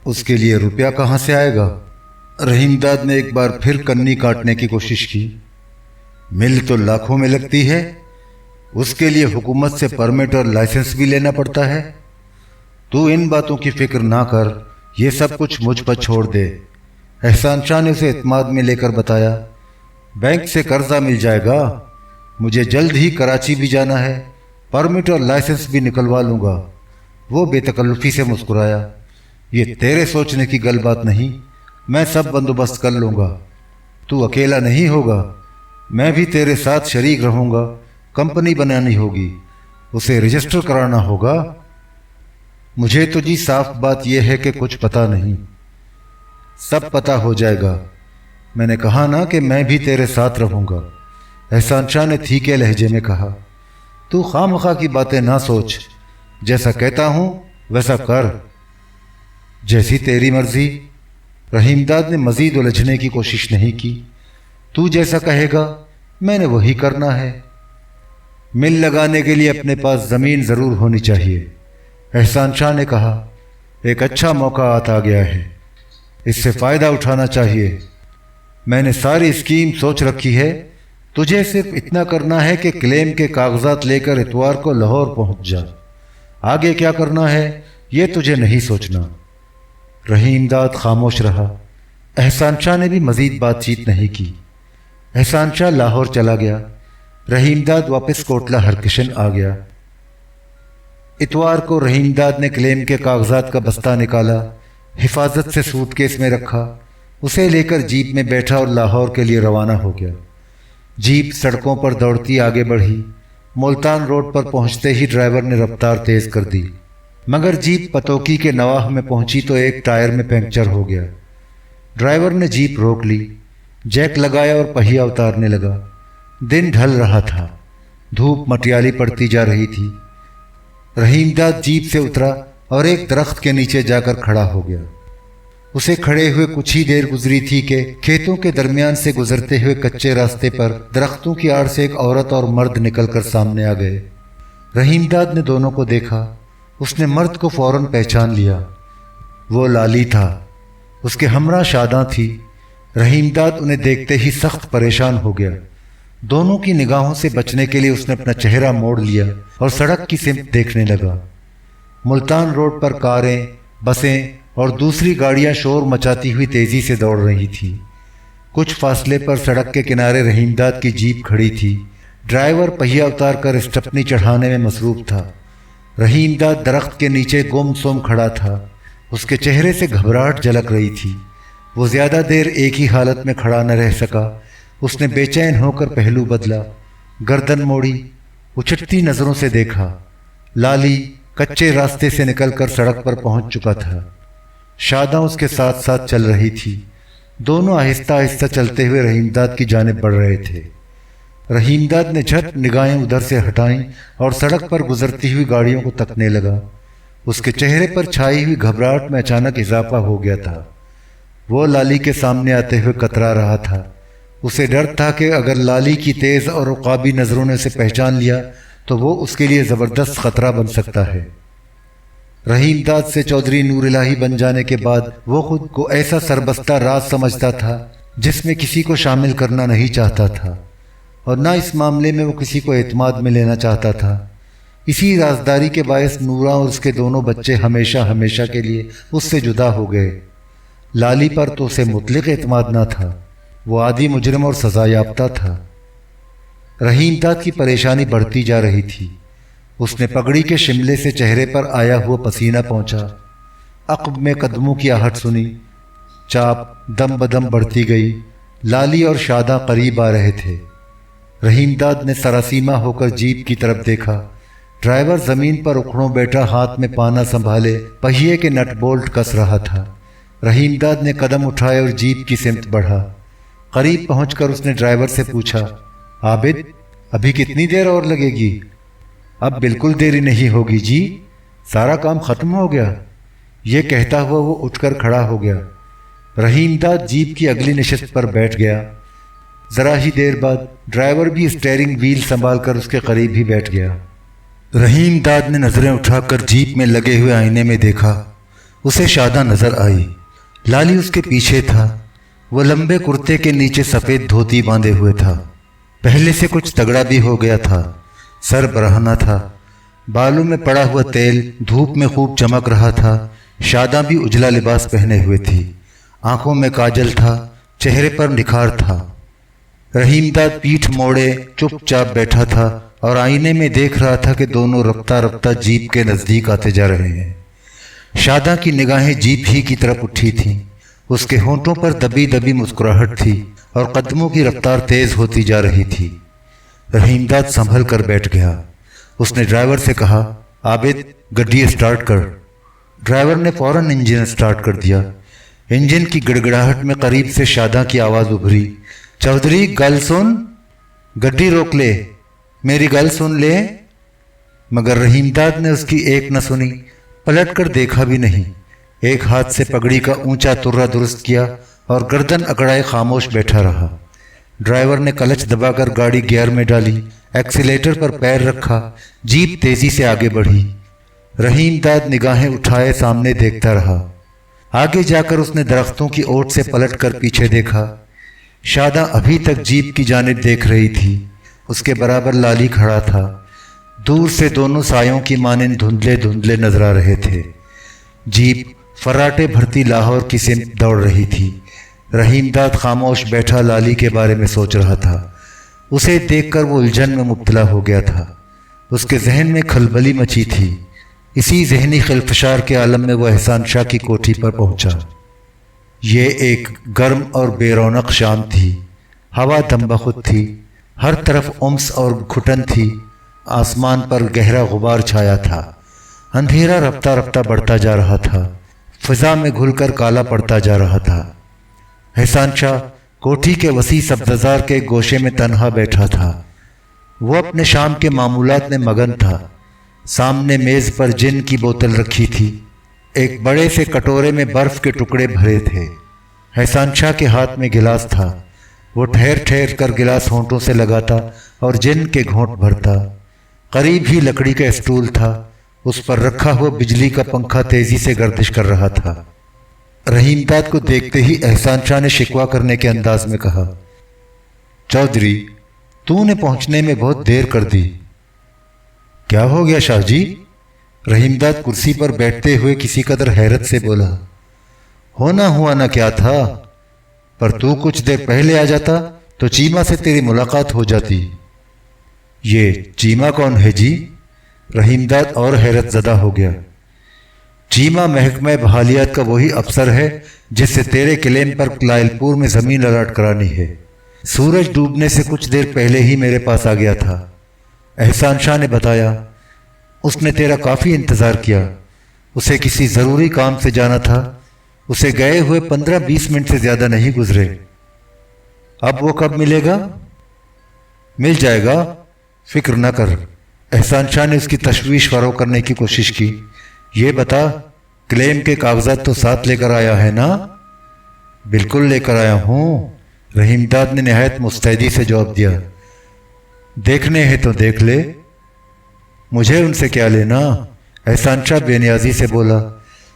Speaker 1: اس کے لیے روپیہ کہاں سے آئے گا؟ رحیم داد نے ایک بار پھر کنی کاٹنے کی کوشش کی، مل تو لاکھوں میں لگتی ہے، اس کے لیے حکومت سے پرمٹ اور لائسنس بھی لینا پڑتا ہے، تو ان باتوں کی فکر نہ کر، یہ سب کچھ مجھ پر چھوڑ دے۔ احسان شاہ نے اسے اعتماد میں لے کر بتایا، بینک سے قرضہ مل جائے گا، مجھے جلد ہی کراچی بھی جانا ہے، پرمٹ اور لائسنس بھی نکلوا لوں گا۔ وہ بے تکلفی سے مسکرایا، یہ تیرے سوچنے کی گل بات نہیں، میں سب بندوبست کر لوں گا، تو اکیلا نہیں ہوگا، میں بھی تیرے ساتھ شریک رہوں گا، کمپنی بنانی ہوگی، اسے رجسٹر کرانا ہوگا۔ مجھے تو جی صاف بات یہ ہے کہ کچھ پتہ نہیں، سب پتہ ہو جائے گا، میں نے کہا نا کہ میں بھی تیرے ساتھ رہوں گا۔ احسان شاہ نے تھیکے لہجے میں کہا، تو خواہ مخواہ کی باتیں نہ سوچ، جیسا کہتا ہوں ویسا کر، جیسی تیری مرضی۔ رحیم داد نے مزید الجھنے کی کوشش نہیں کی، تو جیسا کہے گا میں نے وہی کرنا ہے۔ مل لگانے کے لیے اپنے پاس زمین ضرور ہونی چاہیے، احسان شاہ نے کہا، ایک اچھا موقع آتا گیا ہے، اس سے فائدہ اٹھانا چاہیے، میں نے ساری اسکیم سوچ رکھی ہے، تجھے صرف اتنا کرنا ہے کہ کلیم کے کاغذات لے کر اتوار کو لاہور پہنچ جا، آگے کیا کرنا ہے یہ تجھے نہیں سوچنا۔ رحیم داد خاموش رہا، احسان شاہ نے بھی مزید بات چیت نہیں کی۔ احسان شاہ لاہور چلا گیا، رحیم داد واپس کوٹلہ ہرکشن آ گیا۔ اتوار کو رحیم داد نے کلیم کے کاغذات کا بستہ نکالا، حفاظت سے سوٹ کیس میں رکھا، اسے لے کر جیپ میں بیٹھا اور لاہور کے لیے روانہ ہو گیا۔ جیپ سڑکوں پر دوڑتی آگے بڑھی، मुल्तान रोड पर पहुंचते ही ड्राइवर ने रफ्तार तेज कर दी, मगर जीप पतोकी के नवाह में पहुंची तो एक टायर में पंक्चर हो गया। ड्राइवर ने जीप रोक ली, जैक लगाया और पहिया उतारने लगा। दिन ढल रहा था, धूप मटियाली पड़ती जा रही थी। रहीमदाद जीप से उतरा और एक दरख्त के नीचे जाकर खड़ा हो गया। उसे खड़े हुए कुछ ही देर गुजरी थी कि खेतों के दरमियान से गुजरते हुए कच्चे रास्ते पर दरख्तों की आड़ से एक औरत और मर्द निकलकर सामने आ गए। रहीमदाद ने दोनों को देखा। उसने मर्द को फौरन पहचान लिया। वो लाली था, उसके हमरा शादा थी। रहीमदाद उन्हें देखते ही सख्त परेशान हो गया। दोनों की निगाहों से बचने के लिए उसने अपना चेहरा मोड़ लिया और सड़क की सिमत देखने लगा। मुल्तान रोड पर कारें, बसें और दूसरी गाड़ियां शोर मचाती हुई तेजी से दौड़ रही थी। कुछ फासले पर सड़क के किनारे रहीमदाद की जीप खड़ी थी। ड्राइवर पहिया उतार कर स्टपनी चढ़ाने में मसरूफ था। रहीमदाद दरख्त के नीचे गुमसुम खड़ा था। उसके चेहरे से घबराहट झलक रही थी। वो ज्यादा देर एक ही हालत में खड़ा न रह सका। उसने बेचैन होकर पहलू बदला, गर्दन मोड़ी, उछटती नजरों से देखा। लाली कच्चे रास्ते से निकलकर सड़क पर पहुंच चुका था। शादा उसके साथ साथ चल रही थी। दोनों आहिस्ता आहिस्ता चलते हुए रहीमदाद की जानिब बढ़ रहे थे। रहीमदाद ने झट निगाहें उधर से हटाईं और सड़क पर गुजरती हुई गाड़ियों को तकने लगा। उसके चेहरे पर छाई हुई घबराहट में अचानक इजाफा हो गया था। वो लाली के सामने आते हुए कतरा रहा था। उसे डर था कि अगर लाली की तेज और उकाबी नजरों ने उसे पहचान लिया तो वो उसके लिए जबरदस्त खतरा बन सकता है। रहीमदाद से चौधरी नूर इलाही बन जाने के बाद वो खुद को ऐसा सरबस्ता राज समझता था जिसमें किसी को शामिल करना नहीं चाहता था और ना इस मामले में वो किसी को एतमाद में लेना चाहता था। इसी राजदारी के बायस नूरा और उसके दोनों बच्चे हमेशा हमेशा के लिए उससे जुदा हो गए। लाली पर तो उसे मुतलक एतमाद न था। वो आदी मुजरिम और सजा याफ्ता था। रहीमदाद की परेशानी बढ़ती जा रही थी। उसने पगड़ी के शिमले से चेहरे पर आया हुआ पसीना पहुंचा। अक़ब में कदमों की आहट सुनी। चाप दम बदम बढ़ती गई। लाली और शादा करीब आ रहे थे। रहीमदाद ने सरासीमा होकर जीप की तरफ देखा। ड्राइवर जमीन पर उखड़ों बैठा हाथ में पाना संभाले पहिए के नट बोल्ट कस रहा था। रहीमदाद ने कदम उठाए और जीप की सिमत बढ़ा। करीब पहुंचकर उसने ड्राइवर से पूछा, आबिद, अभी कितनी देर और लगेगी? अब बिल्कुल देरी नहीं होगी जी, सारा काम खत्म हो गया। ये कहता हुआ वो उठकर खड़ा हो गया। रहीमदाद जीप की अगली नशिस्त पर बैठ गया। जरा ही देर बाद ड्राइवर भी स्टीयरिंग व्हील संभालकर उसके करीब ही बैठ गया। रहीमदाद ने नजरें उठाकर जीप में लगे हुए आईने में देखा। उसे शादा नजर आई। लाली उसके पीछे था। वो लंबे कुर्ते के नीचे सफेद धोती बांधे हुए था। पहले से कुछ तगड़ा भी हो गया था। सर बरहना था। बालों में पड़ा हुआ तेल धूप में खूब चमक रहा था। शादा भी उजला लिबास पहने हुए थी। आंखों में काजल था, चेहरे पर निखार था। रहीमदाद पीठ मोड़े चुपचाप बैठा था और आईने में देख रहा था कि दोनों रफ्ता रफ्ता जीप के नजदीक आते जा रहे हैं। शादा की निगाहें जीप ही की तरफ उठी थीं। उसके होंठों पर दबी दबी मुस्कुराहट थी और कदमों की रफ्तार तेज होती जा रही थी। रहीमदाद संभल कर बैठ गया। उसने ड्राइवर से कहा, आबिद, गड्डी स्टार्ट कर। ड्राइवर ने फौरन इंजन स्टार्ट कर दिया। इंजन की गड़गड़ाहट में करीब से शादा की आवाज़ उभरी, चौधरी गल सुन, गड्डी रोक ले, मेरी गल सुन ले। मगर रहीमदाद ने उसकी एक न सुनी, पलट कर देखा भी नहीं। एक हाथ से पगड़ी का ऊंचा तुर्रा दुरुस्त किया और गर्दन अकड़ाए खामोश बैठा रहा। ड्राइवर ने क्लच दबाकर गाड़ी गियर में डाली, एक्सीलेटर पर पैर रखा। जीप तेजी से आगे बढ़ी। रहीमदाद निगाहें उठाए सामने देखता रहा। आगे जाकर उसने दरख्तों की ओट से पलटकर पीछे देखा। शादा अभी तक जीप की जानिब देख रही थी। उसके बराबर लाली खड़ा था। दूर से दोनों सायों की मानिंद धुंधले धुंधले नजर आ रहे थे। जीप फर्राटे भरती लाहौर की सिमत दौड़ रही थी। रहीमदाद खामोश बैठा लाली के बारे में सोच रहा था। उसे देखकर वो उलझन में मुब्तला हो गया था। उसके जहन में खलबली मची थी। इसी जहनी खिलफशार के आलम में वो एहसान शाह की कोठी पर पहुंचा। ये एक गर्म और बेरौनक शाम थी। हवा दमबखुद थी। हर तरफ उम्स और घुटन थी। आसमान पर गहरा गुबार छाया था। अंधेरा रफ्ता रफ्ता बढ़ता जा रहा था, फिजा में घुलकर काला पड़ता जा रहा था। एहसान शाह कोठी के वसी सब्ज़ार के गोशे में तन्हा बैठा था। वो अपने शाम के मामूलात में मगन था। सामने मेज़ पर जिन की बोतल रखी थी। एक बड़े से कटोरे में बर्फ़ के टुकड़े भरे थे। एहसान शाह के हाथ में गिलास था। वो ठहर ठहर कर गिलास होंठों से लगाता और जिन के घोंट भरता। करीब ही लकड़ी का स्टूल था। उस पर रखा हुआ बिजली का पंखा तेजी से गर्दिश कर रहा था। रहीमदाद को देखते ही एहसान शाह ने शिकवा करने के अंदाज में कहा, चौधरी, तूने पहुंचने में बहुत देर कर दी। क्या हो गया शाह जी? रहीमदाद कुर्सी पर बैठते हुए किसी कदर हैरत से बोला, होना हुआ ना क्या था, पर तू कुछ देर पहले आ जाता तो चीमा से तेरी मुलाकात हो जाती। ये चीमा कौन है जी? रहीमदाद और हैरत ज़दा हो गया। चीमा महकमा बहालियात का वही अफसर है जिससे तेरे क्लेम पर लायलपुर में ज़मीन अलाट करानी है। सूरज डूबने से कुछ देर पहले ही मेरे पास आ गया था। एहसान शाह ने बताया। उसने तेरा काफ़ी इंतज़ार किया। उसे किसी ज़रूरी काम से जाना था। उसे गए हुए 15-20 मिनट से ज़्यादा नहीं गुजरे। अब वो कब मिलेगा? मिल जाएगा, फिक्र न कर। एहसान शाह ने उसकी तशवीश फरो करने की कोशिश की। ये बता, क्लेम के कागजात तो साथ लेकर आया है ना? बिल्कुल लेकर आया हूँ, रहीमदाद ने नहायत मुस्तैदी से जवाब दिया। देखने हैं तो देख ले, मुझे उनसे क्या लेना? एहसान शाह बेनियाजी से बोला।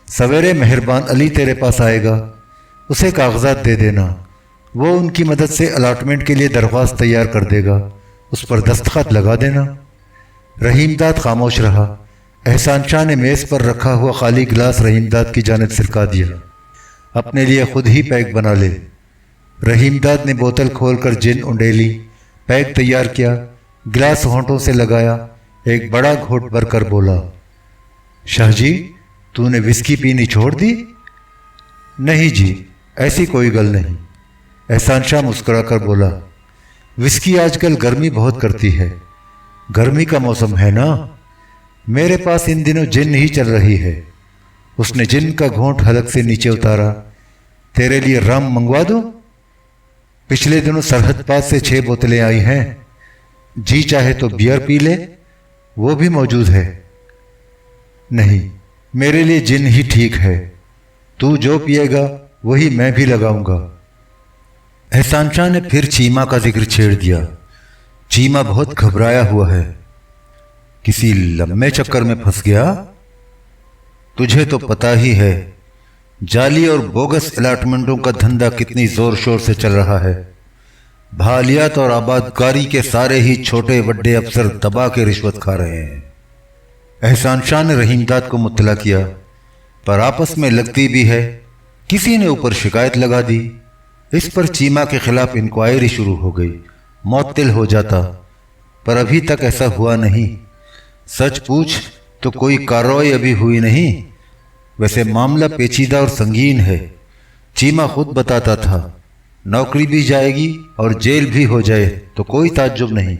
Speaker 1: सवेरे मेहरबान अली तेरे पास आएगा, उसे कागजात दे देना। वो उनकी मदद से अलाटमेंट के लिए दरख्वास्त तैयार कर देगा, उस पर दस्तखत लगा देना। रहीमदाद खामोश रहा। एहसान शाह ने मेज़ पर रखा हुआ खाली गिलास रहीमदाद की जानिब सिरका दिया। अपने लिए खुद ही पैक बना ले। रहीमदाद ने बोतल खोलकर जिन उंडेली, पैक तैयार किया, गिलास होंठों से लगाया, एक बड़ा घोट भरकर बोला, शाह जी, तूने विस्की पीनी छोड़ दी? नहीं जी, ऐसी कोई गल नहीं। एहसान शाह मुस्कुराकर बोला, विस्की आजकल गर्मी बहुत करती है। गर्मी का मौसम है ना, मेरे पास इन दिनों जिन ही चल रही है। उसने जिन का घोंट हलक से नीचे उतारा। तेरे लिए रम मंगवा दूं? पिछले दिनों सरहद पास से 6 बोतलें आई हैं। जी चाहे तो बियर पी ले, वो भी मौजूद है। नहीं, मेरे लिए जिन ही ठीक है। तू जो पिएगा वही मैं भी लगाऊंगा। एहसान शाह ने फिर चीमा का जिक्र छेड़ दिया। चीमा बहुत घबराया हुआ है, किसी लम्बे चक्कर में फंस गया। तुझे तो पता ही है जाली और बोगस अलाटमेंटों का धंधा कितनी जोर शोर से चल रहा है। बहालियात और आबादकारी के सारे ही छोटे बड़े अफसर दबा के रिश्वत खा रहे हैं। एहसान शाह ने रहीमदाद को मुत्तला किया, पर आपस में लगती भी है। किसी ने ऊपर शिकायत लगा दी। इस पर चीमा के खिलाफ इंक्वायरी शुरू हो गई। मुअत्तिल हो जाता, पर अभी तक ऐसा हुआ नहीं। सच पूछ तो कोई कार्रवाई अभी हुई नहीं। वैसे मामला पेचीदा और संगीन है। चीमा खुद बताता था, नौकरी भी जाएगी और जेल भी हो जाए तो कोई ताज्जुब नहीं।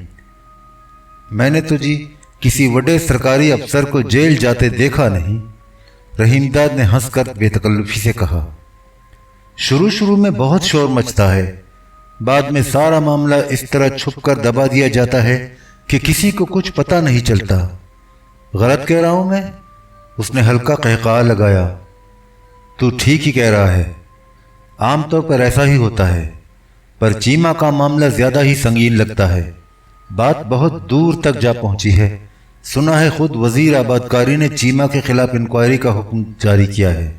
Speaker 1: मैंने तो जी किसी बड़े सरकारी अफसर को जेल जाते देखा नहीं। रहीमदाद ने हंसकर बेतकल्लुफी से कहा, शुरू शुरू में बहुत शोर मचता है, बाद में सारा मामला इस तरह छुप कर दबा दिया जाता है कि किसी को कुछ पता नहीं चलता। गलत कह रहा हूं मैं? उसने हल्का कहका लगाया। तू ठीक ही कह रहा है, आमतौर पर ऐसा ही होता है, पर चीमा का मामला ज्यादा ही संगीन लगता है। बात बहुत दूर तक जा पहुंची है। सुना है खुद वजीर आबादकारी ने चीमा के खिलाफ इंक्वायरी का हुक्म जारी किया है।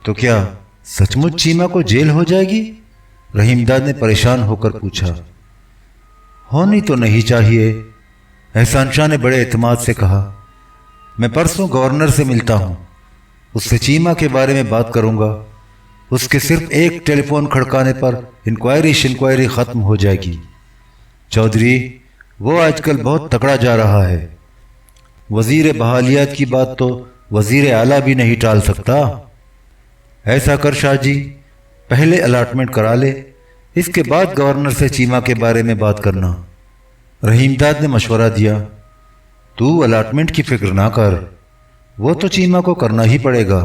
Speaker 1: तो क्या सचमुच चीमा को जेल हो जाएगी? रहीमदाद ने परेशान होकर पूछा। होनी तो नहीं चाहिए, एहसान शाह ने बड़े एतमाद से कहा। मैं परसों गवर्नर से मिलता हूं, उससे चीमा के बारे में बात करूंगा। उसके सिर्फ एक टेलीफोन खड़काने पर इंक्वायरी खत्म हो जाएगी। चौधरी, वो आजकल बहुत तकड़ा जा रहा है। वजीर बहालियात की बात तो वजीर आला भी नहीं टाल सकता। ऐसा कर शाह जी, पहले अलाटमेंट करा ले, इसके बाद गवर्नर से चीमा के बारे में बात करना। रहीमदाद ने मशवरा दिया, तू अलाटमेंट की फिक्र ना कर, वो तो चीमा को करना ही पड़ेगा।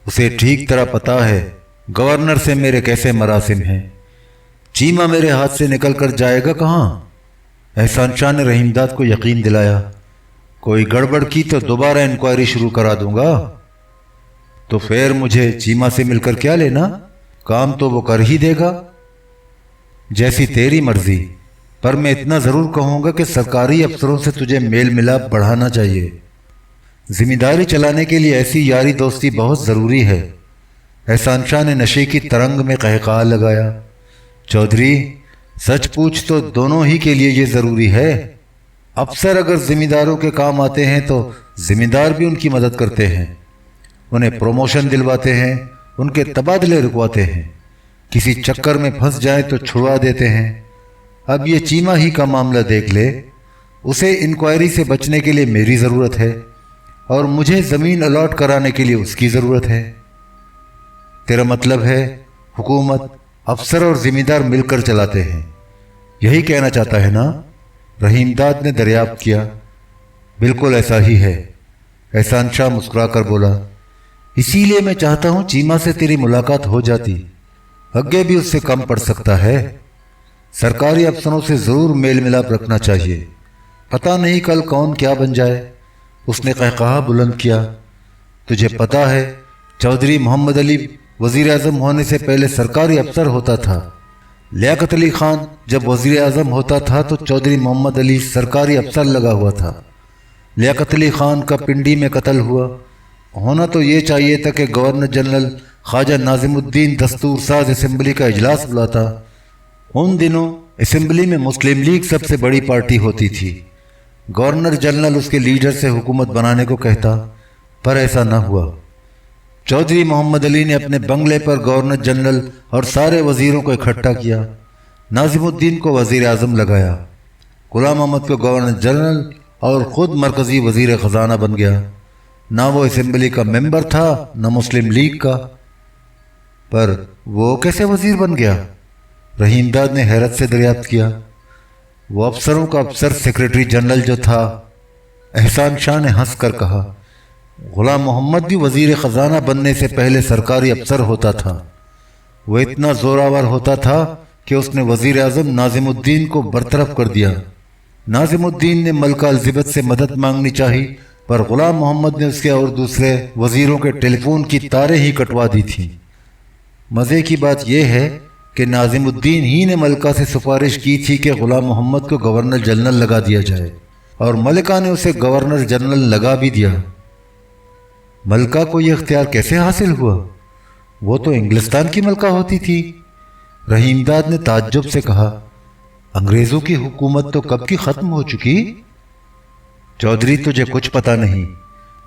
Speaker 1: उसे ठीक तरह पता है गवर्नर से मेरे कैसे मरासिम हैं। चीमा मेरे हाथ से निकल कर जाएगा कहाँ। एहसान शाह ने रहीमदाद को यकीन दिलाया, कोई गड़बड़ की तो दोबारा इंक्वायरी शुरू करा दूंगा। तो फिर मुझे चीमा से मिलकर क्या लेना, काम तो वो कर ही देगा। जैसी तेरी मर्जी, पर मैं इतना जरूर कहूंगा कि सरकारी अफसरों से तुझे मेल मिलाप बढ़ाना चाहिए। जिम्मेदारी चलाने के लिए ऐसी यारी दोस्ती बहुत जरूरी है। एहसान शाह ने नशे की तरंग में कहका लगाया, चौधरी सच पूछ तो दोनों ही के लिए ये जरूरी है। अफसर अगर जिम्मेदारों के काम आते हैं तो जिम्मेदार भी उनकी मदद करते हैं, उन्हें प्रमोशन दिलवाते हैं, उनके तबादले रुकवाते हैं, किसी चक्कर में फंस जाए तो छुड़वा देते हैं। अब ये चीमा ही का मामला देख ले, उसे इंक्वायरी से बचने के लिए मेरी ज़रूरत है और मुझे ज़मीन अलॉट कराने के लिए उसकी ज़रूरत है। तेरा मतलब है हुकूमत, अफसर और ज़िम्मेदार मिलकर चलाते हैं, यही कहना चाहता है ना? रहीमदाद ने दरियाफ्त किया, बिल्कुल ऐसा ही है। एहसान शाह मुस्कुरा कर बोला, इसीलिए मैं चाहता हूँ चीमा से तेरी मुलाकात हो जाती, आगे भी उससे कम पड़ सकता है। सरकारी अफसरों से ज़रूर मेल मिलाप रखना चाहिए, पता नहीं कल कौन क्या बन जाए। उसने कहकहा बुलंद किया, तुझे पता है चौधरी मोहम्मद अली वज़ीर आज़म होने से पहले सरकारी अफसर होता था। लियाकत अली खान जब वज़ीर आज़म होता था तो चौधरी मोहम्मद अली सरकारी अफसर लगा हुआ था। लियाकत अली खान का पिंडी में कत्ल हुआ। होना तो ये चाहिए था कि गवर्नर जनरल ख्वाजा नाजिमुद्दीन दस्तूर साज असेंबली का इजलास बुलाता। उन दिनों असेंबली में मुस्लिम लीग सबसे बड़ी पार्टी होती थी। गवर्नर जनरल उसके लीडर से हुकूमत बनाने को कहता, पर ऐसा न हुआ। चौधरी मोहम्मद अली ने अपने बंगले पर गवर्नर जनरल और सारे वजीरों को इकट्ठा किया। नाजिमुद्दीन को वजीर आज़म लगाया, गुलाम अहमद को गवर्नर जनरल और ख़ुद मरकज़ी वजीर ख़जाना बन गया। ना वो असेंबली का मेंबर था न मुस्लिम लीग का। पर वो कैसे वजीर बन गया? रहीमदाद ने हैरत से दरियाफ्त किया। वो अफसरों का अफसर सेक्रेटरी जनरल जो था। एहसान शाह ने हंस कर कहा, गुलाम मोहम्मद भी वजीर ख़जाना बनने से पहले सरकारी अफसर होता था। वो इतना जोरावर होता था कि उसने वजीर आज़म नाजिमुद्दीन को बरतरफ कर दिया। नाजिमुद्दीन ने मलका एलिज़ाबेथ से मदद मांगनी चाहिए, पर गुलाम मोहम्मद ने उसके और दूसरे वजीरों के टेलीफोन की तारें ही कटवा दी थीं। मज़े की बात यह है कि नाजिमुद्दीन ही ने मलका से सिफारिश की थी कि गुलाम मोहम्मद को गवर्नर जनरल लगा दिया जाए, और मलिका ने उसे गवर्नर जनरल लगा भी दिया। मलका को यह इख्तियार कैसे हासिल हुआ? वो तो इंग्लिस्तान की मलका होती थी। रहीमदाद ने ताज्जुब से कहा, अंग्रेजों की हुकूमत तो कब की खत्म हो चुकी। चौधरी तुझे कुछ पता नहीं,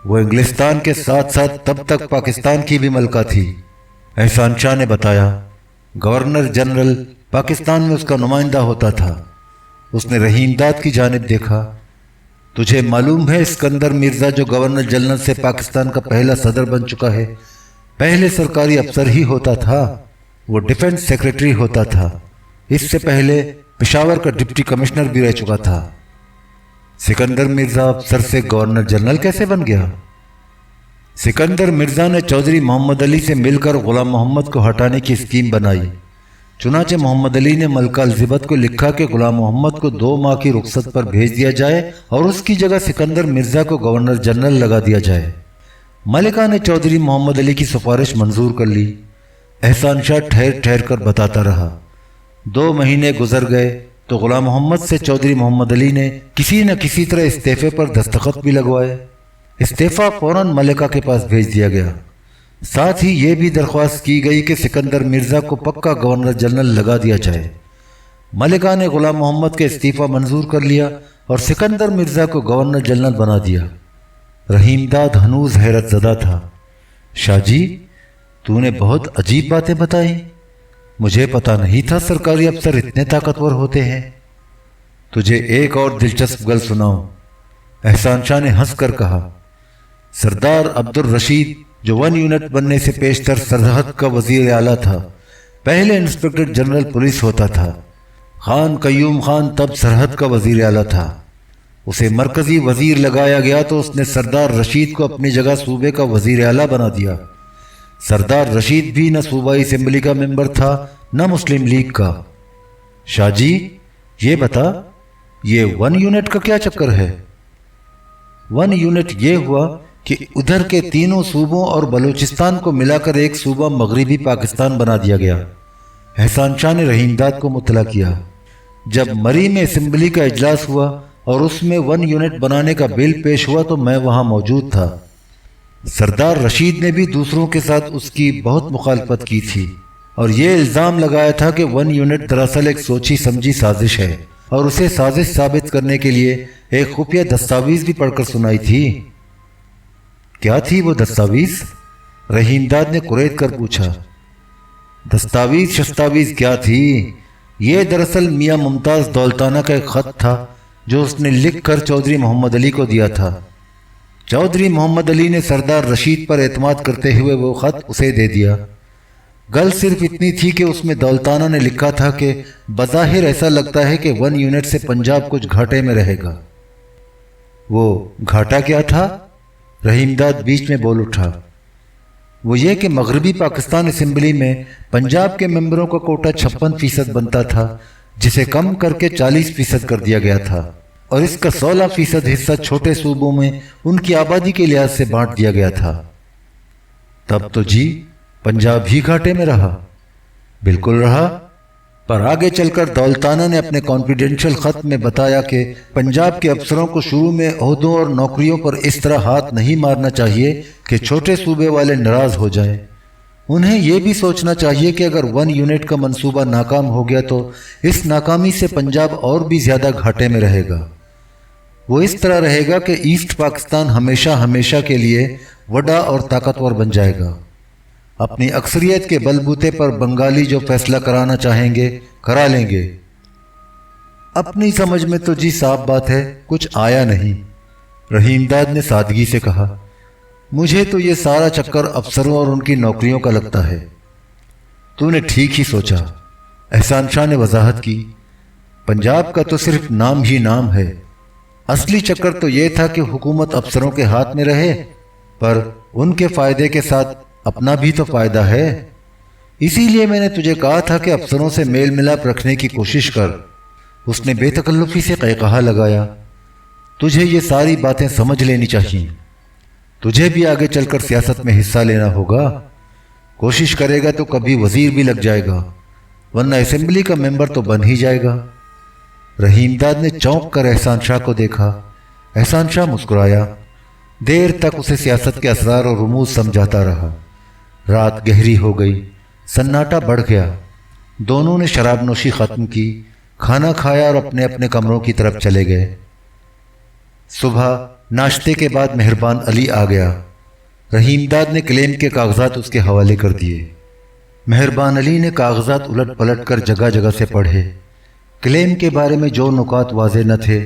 Speaker 1: वो इंग्लिस्तान के साथ साथ तब तक पाकिस्तान की भी मलका थी। एहसान शाह ने बताया, गवर्नर जनरल पाकिस्तान में उसका नुमाइंदा होता था। उसने रहीमदाद की जानिब देखा, तुझे मालूम है सिकंदर मिर्जा जो गवर्नर जनरल से पाकिस्तान का पहला सदर बन चुका है, पहले सरकारी अफसर ही होता था। वो डिफेंस सेक्रेटरी होता था। इससे पहले पेशावर का डिप्टी कमिश्नर भी रह चुका था। सिकंदर मिर्जा अफसर से गवर्नर जनरल कैसे बन गया? सिकंदर मिर्जा ने चौधरी मोहम्मद अली से मिलकर गुलाम मोहम्मद को हटाने की स्कीम बनाई। चुनाचे मोहम्मद अली ने मलका एलिज़ाबेथ को लिखा कि गुलाम मोहम्मद को 2 माह की रुख्सत पर भेज दिया जाए और उसकी जगह सिकंदर मिर्जा को गवर्नर जनरल लगा दिया जाए। मलिका ने चौधरी मोहम्मद अली की सिफारिश मंजूर कर ली। एहसान शाह ठहर ठहर कर बताता रहा। 2 महीने गुजर गए तो गुलाम मोहम्मद से चौधरी मोहम्मद अली ने किसी न किसी तरह इस्तीफे पर दस्तखत भी लगवाए। इस्तीफा फौरन मलिका के पास भेज दिया गया। साथ ही ये भी दरख्वास्त की गई कि सिकंदर मिर्जा को पक्का गवर्नर जनरल लगा दिया जाए। मलिका ने गुलाम मोहम्मद के इस्तीफा मंजूर कर लिया और सिकंदर मिर्जा को गवर्नर जनरल बना दिया। रहीमदाद हनूज हैरत ज़दा था। शाहजी, तूने बहुत अजीब बातें बताई। मुझे पता नहीं था सरकारी अफसर इतने ताकतवर होते हैं। तुझे एक और दिलचस्प गल सुनाऊं। एहसान शाह ने हंस कर कहा, सरदार अब्दुल रशीद जो 1 यूनिट बनने से पेशतर सरहद का वजीर आला था, पहले इंस्पेक्टर जनरल पुलिस होता था। خان قیوم خان تب سرحد کا وزیر اعلیٰ تھا۔ اسے مرکزی وزیر لگایا گیا تو اس نے سردار رشید کو اپنی جگہ صوبے کا وزیر اعلیٰ بنا دیا۔ سردار رشید بھی نہ صوبائی اسمبلی کا ممبر تھا نہ مسلم لیگ کا۔ شاہ جی یہ بتا، یہ 1 یونٹ کا کیا چکر ہے؟ 1 یونٹ یہ ہوا کہ ادھر کے تینوں صوبوں اور بلوچستان کو ملا کر ایک صوبہ مغربی پاکستان بنا دیا گیا۔ احسان شاہ نے رحیم داد کو مطلع کیا۔ جب مری میں اسمبلی کا اجلاس ہوا اور اس میں 1 یونٹ بنانے کا بل پیش ہوا تو میں وہاں موجود تھا۔ سردار رشید نے بھی دوسروں کے ساتھ اس کی بہت مخالفت کی تھی اور یہ الزام لگایا تھا کہ 1 یونٹ دراصل ایک سوچی سمجھی سازش ہے، اور اسے سازش ثابت کرنے کے لیے ایک خفیہ دستاویز بھی پڑھ کر سنائی تھی۔ کیا تھی وہ دستاویز؟ رحیم داد نے کریت کر پوچھا۔ دستاویز شستاویز کیا تھی؟ یہ دراصل میاں ممتاز دولتانہ کا ایک خط تھا جو اس نے لکھ کر چودھری محمد علی کو دیا تھا۔ چودھری محمد علی نے سردار رشید پر اعتماد کرتے ہوئے وہ خط اسے دے دیا۔ گل صرف اتنی تھی کہ اس میں دولتانہ نے لکھا تھا کہ بظاہر ایسا لگتا ہے کہ 1 یونٹ سے پنجاب کچھ گھاٹے میں رہے گا۔ وہ گھاٹا کیا تھا؟ رحیم داد بیچ میں بول اٹھا۔ وہ یہ کہ مغربی پاکستان اسمبلی میں پنجاب کے ممبروں کا کوٹا 56% بنتا تھا، جسے کم کر کے 40% کر دیا گیا تھا، اور اس کا 16% حصہ چھوٹے صوبوں میں ان کی آبادی کے لحاظ سے بانٹ دیا گیا تھا۔ تب تو جی پنجاب ہی گھاٹے میں رہا۔ بالکل رہا، پر آگے چل کر دولتانہ نے اپنے کانفیڈینشل خط میں بتایا کہ پنجاب کے افسروں کو شروع میں عہدوں اور نوکریوں پر اس طرح ہاتھ نہیں مارنا چاہیے کہ چھوٹے صوبے والے ناراض ہو جائیں۔ انہیں یہ بھی سوچنا چاہیے کہ اگر 1 یونٹ کا منصوبہ ناکام ہو گیا تو اس ناکامی سے پنجاب اور بھی زیادہ گھاٹے میں رہے گا۔ وہ اس طرح رہے گا کہ ایسٹ پاکستان ہمیشہ کے لیے وڈا اور طاقتور بن جائے گا۔ اپنی اکثریت کے بل بوتے پر بنگالی جو فیصلہ کرانا چاہیں گے کرا لیں گے۔ اپنی سمجھ میں تو جی صاف بات ہے کچھ آیا نہیں، رحیم داد نے سادگی سے کہا۔ مجھے تو یہ سارا چکر افسروں اور ان کی نوکریوں کا لگتا ہے۔ تو نے ٹھیک ہی سوچا، احسان شاہ نے وضاحت کی۔ پنجاب کا تو صرف نام ہی نام ہے، اصلی چکر تو یہ تھا کہ حکومت افسروں کے ہاتھ میں رہے، پر ان کے فائدے کے ساتھ اپنا بھی تو فائدہ ہے۔ اسی لیے میں نے تجھے کہا تھا کہ افسروں سے میل ملاپ رکھنے کی کوشش کر۔ اس نے بے تکلفی سے قہقہا لگایا۔ تجھے یہ ساری باتیں سمجھ لینی چاہیے۔ تجھے بھی آگے چل کر سیاست میں حصہ لینا ہوگا۔ کوشش کرے گا تو کبھی وزیر بھی لگ جائے گا، ورنہ اسمبلی کا ممبر تو بن ہی جائے گا۔ رحیم داد نے چونک کر احسان شاہ کو دیکھا۔ احسان شاہ مسکرایا۔ دیر تک اسے سیاست کے اسرار اور رموز سمجھاتا رہا۔ رات گہری ہو گئی، سناٹا بڑھ گیا۔ دونوں نے شراب نوشی ختم کی، کھانا کھایا اور اپنے اپنے کمروں کی طرف چلے گئے۔ صبح ناشتے کے بعد مہربان علی آ گیا۔ رحیم داد نے کلیم کے کاغذات اس کے حوالے کر دیے۔ مہربان علی نے کاغذات الٹ پلٹ کر جگہ جگہ سے پڑھے۔ کلیم کے بارے میں جو نکات واضح نہ تھے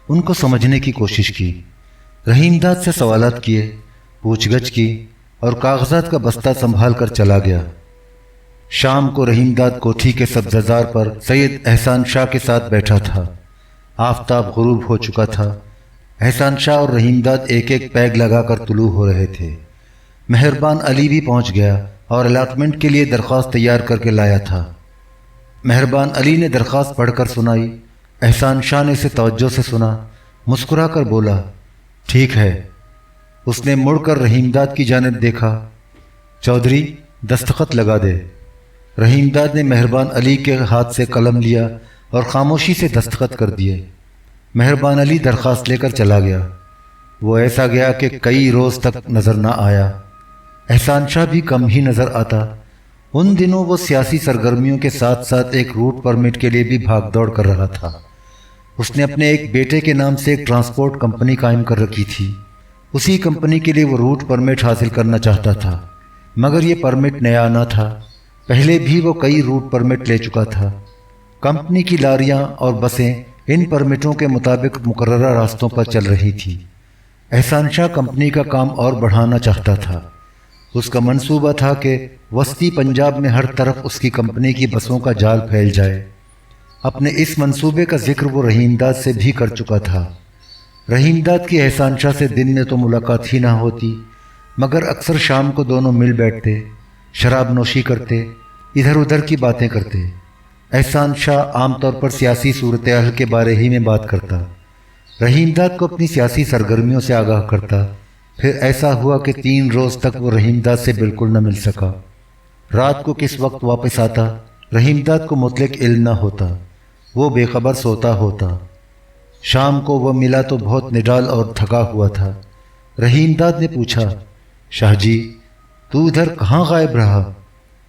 Speaker 1: ان کو سمجھنے کی کوشش کی۔ رحیم داد سے سوالات کیے، پوچھ گچھ کی، اور کاغذات کا بستہ سنبھال کر چلا گیا۔ شام کو رحیم داد کوٹھی کے سبززار پر سید احسان شاہ کے ساتھ بیٹھا تھا۔ آفتاب غروب ہو چکا تھا۔ احسان شاہ اور رحیم داد ایک ایک پیگ لگا کر طلوع ہو رہے تھے۔ مہربان علی بھی پہنچ گیا اور الاٹمنٹ کے لیے درخواست تیار کر کے لایا تھا۔ مہربان علی نے درخواست پڑھ کر سنائی۔ احسان شاہ نے اسے توجہ سے سنا، مسکرا کر بولا، ٹھیک ہے۔ اس نے مڑ کر رحیم داد کی جانب دیکھا۔ چودھری دستخط لگا دے۔ رحیم داد نے مہربان علی کے ہاتھ سے قلم لیا اور خاموشی سے دستخط کر دیے۔ مہربان علی درخواست لے کر چلا گیا۔ وہ ایسا گیا کہ کئی روز تک نظر نہ آیا۔ احسان شاہ بھی کم ہی نظر آتا۔ ان دنوں وہ سیاسی سرگرمیوں کے ساتھ ساتھ ایک روٹ پرمٹ کے لیے بھی بھاگ دوڑ کر رہا تھا۔ اس نے اپنے ایک بیٹے کے نام سے ایک ٹرانسپورٹ کمپنی قائم کر رکھی تھی۔ اسی کمپنی کے لیے وہ روٹ پرمٹ حاصل کرنا چاہتا تھا، مگر یہ پرمٹ نیا نہ تھا۔ پہلے بھی وہ کئی روٹ پرمٹ لے چکا تھا۔ کمپنی کی لاریاں اور بسیں ان پرمٹوں کے مطابق مقررہ راستوں پر چل رہی تھی۔ احسان شاہ کمپنی کا کام اور بڑھانا چاہتا تھا۔ اس کا منصوبہ تھا کہ وسطی پنجاب میں ہر طرف اس کی کمپنی کی بسوں کا جال پھیل جائے۔ اپنے اس منصوبے کا ذکر وہ رحیم داد سے بھی کر چکا تھا۔ رحیم داد کی احسان شاہ سے دن میں تو ملاقات ہی نہ ہوتی، مگر اکثر شام کو دونوں مل بیٹھتے، شراب نوشی کرتے، ادھر ادھر کی باتیں کرتے۔ احسان شاہ عام طور پر سیاسی صورتحال کے بارے ہی میں بات کرتا، رحیم داد کو اپنی سیاسی سرگرمیوں سے آگاہ کرتا۔ پھر ایسا ہوا کہ 3 روز تک وہ رحیم داد سے بالکل نہ مل سکا۔ رات کو کس وقت واپس آتا رحیم داد کو مطلق علم نہ ہوتا، وہ بے خبر سوتا ہوتا۔ شام کو وہ ملا تو بہت نڈال اور تھکا ہوا تھا۔ رحیم داد نے پوچھا، شاہ جی تو ادھر کہاں غائب رہا؟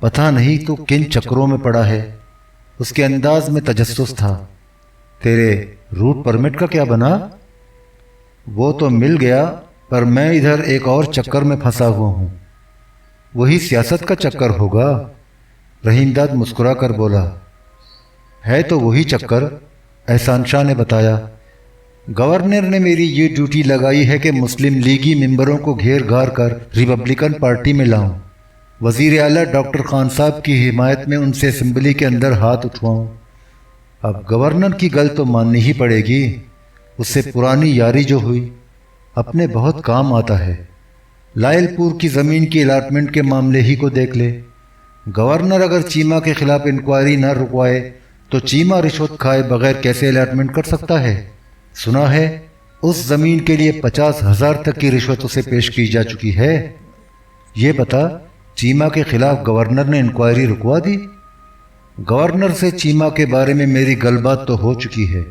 Speaker 1: پتہ نہیں تو کن چکروں میں پڑا ہے۔ اس کے انداز میں تجسس تھا۔ تیرے روٹ پرمٹ کا کیا بنا؟ وہ تو مل گیا، پر میں ادھر ایک اور چکر میں پھنسا ہوا ہوں۔ وہی سیاست کا چکر ہوگا؟ رحیم داد مسکرا کر بولا، ہے تو وہی چکر۔ احسان شاہ نے بتایا، گورنر نے میری یہ ڈیوٹی لگائی ہے کہ مسلم لیگی ممبروں کو گھیر گھار کر ریپبلکن پارٹی میں لاؤں، وزیر اعلیٰ ڈاکٹر خان صاحب کی حمایت میں ان سے اسمبلی کے اندر ہاتھ اٹھواؤں۔ اب گورنر کی گل تو ماننی ہی پڑے گی، اس سے پرانی یاری جو ہوئی اپنے بہت کام آتا ہے۔ لائل پور کی زمین کی الاٹمنٹ کے معاملے ہی کو دیکھ لے، گورنر اگر چیمہ کے خلاف انکوائری نہ رکوائے تو چیمہ رشوت کھائے بغیر کیسے الاٹمنٹ کر سکتا ہے؟ سنا ہے اس زمین کے لیے 50,000 تک کی رشوت اسے پیش کی جا چکی ہے۔ یہ بتا، چیمہ کے خلاف گورنر نے انکوائری رکوا دی؟ گورنر سے چیمہ کے بارے میں میری گل بات تو ہو چکی ہے،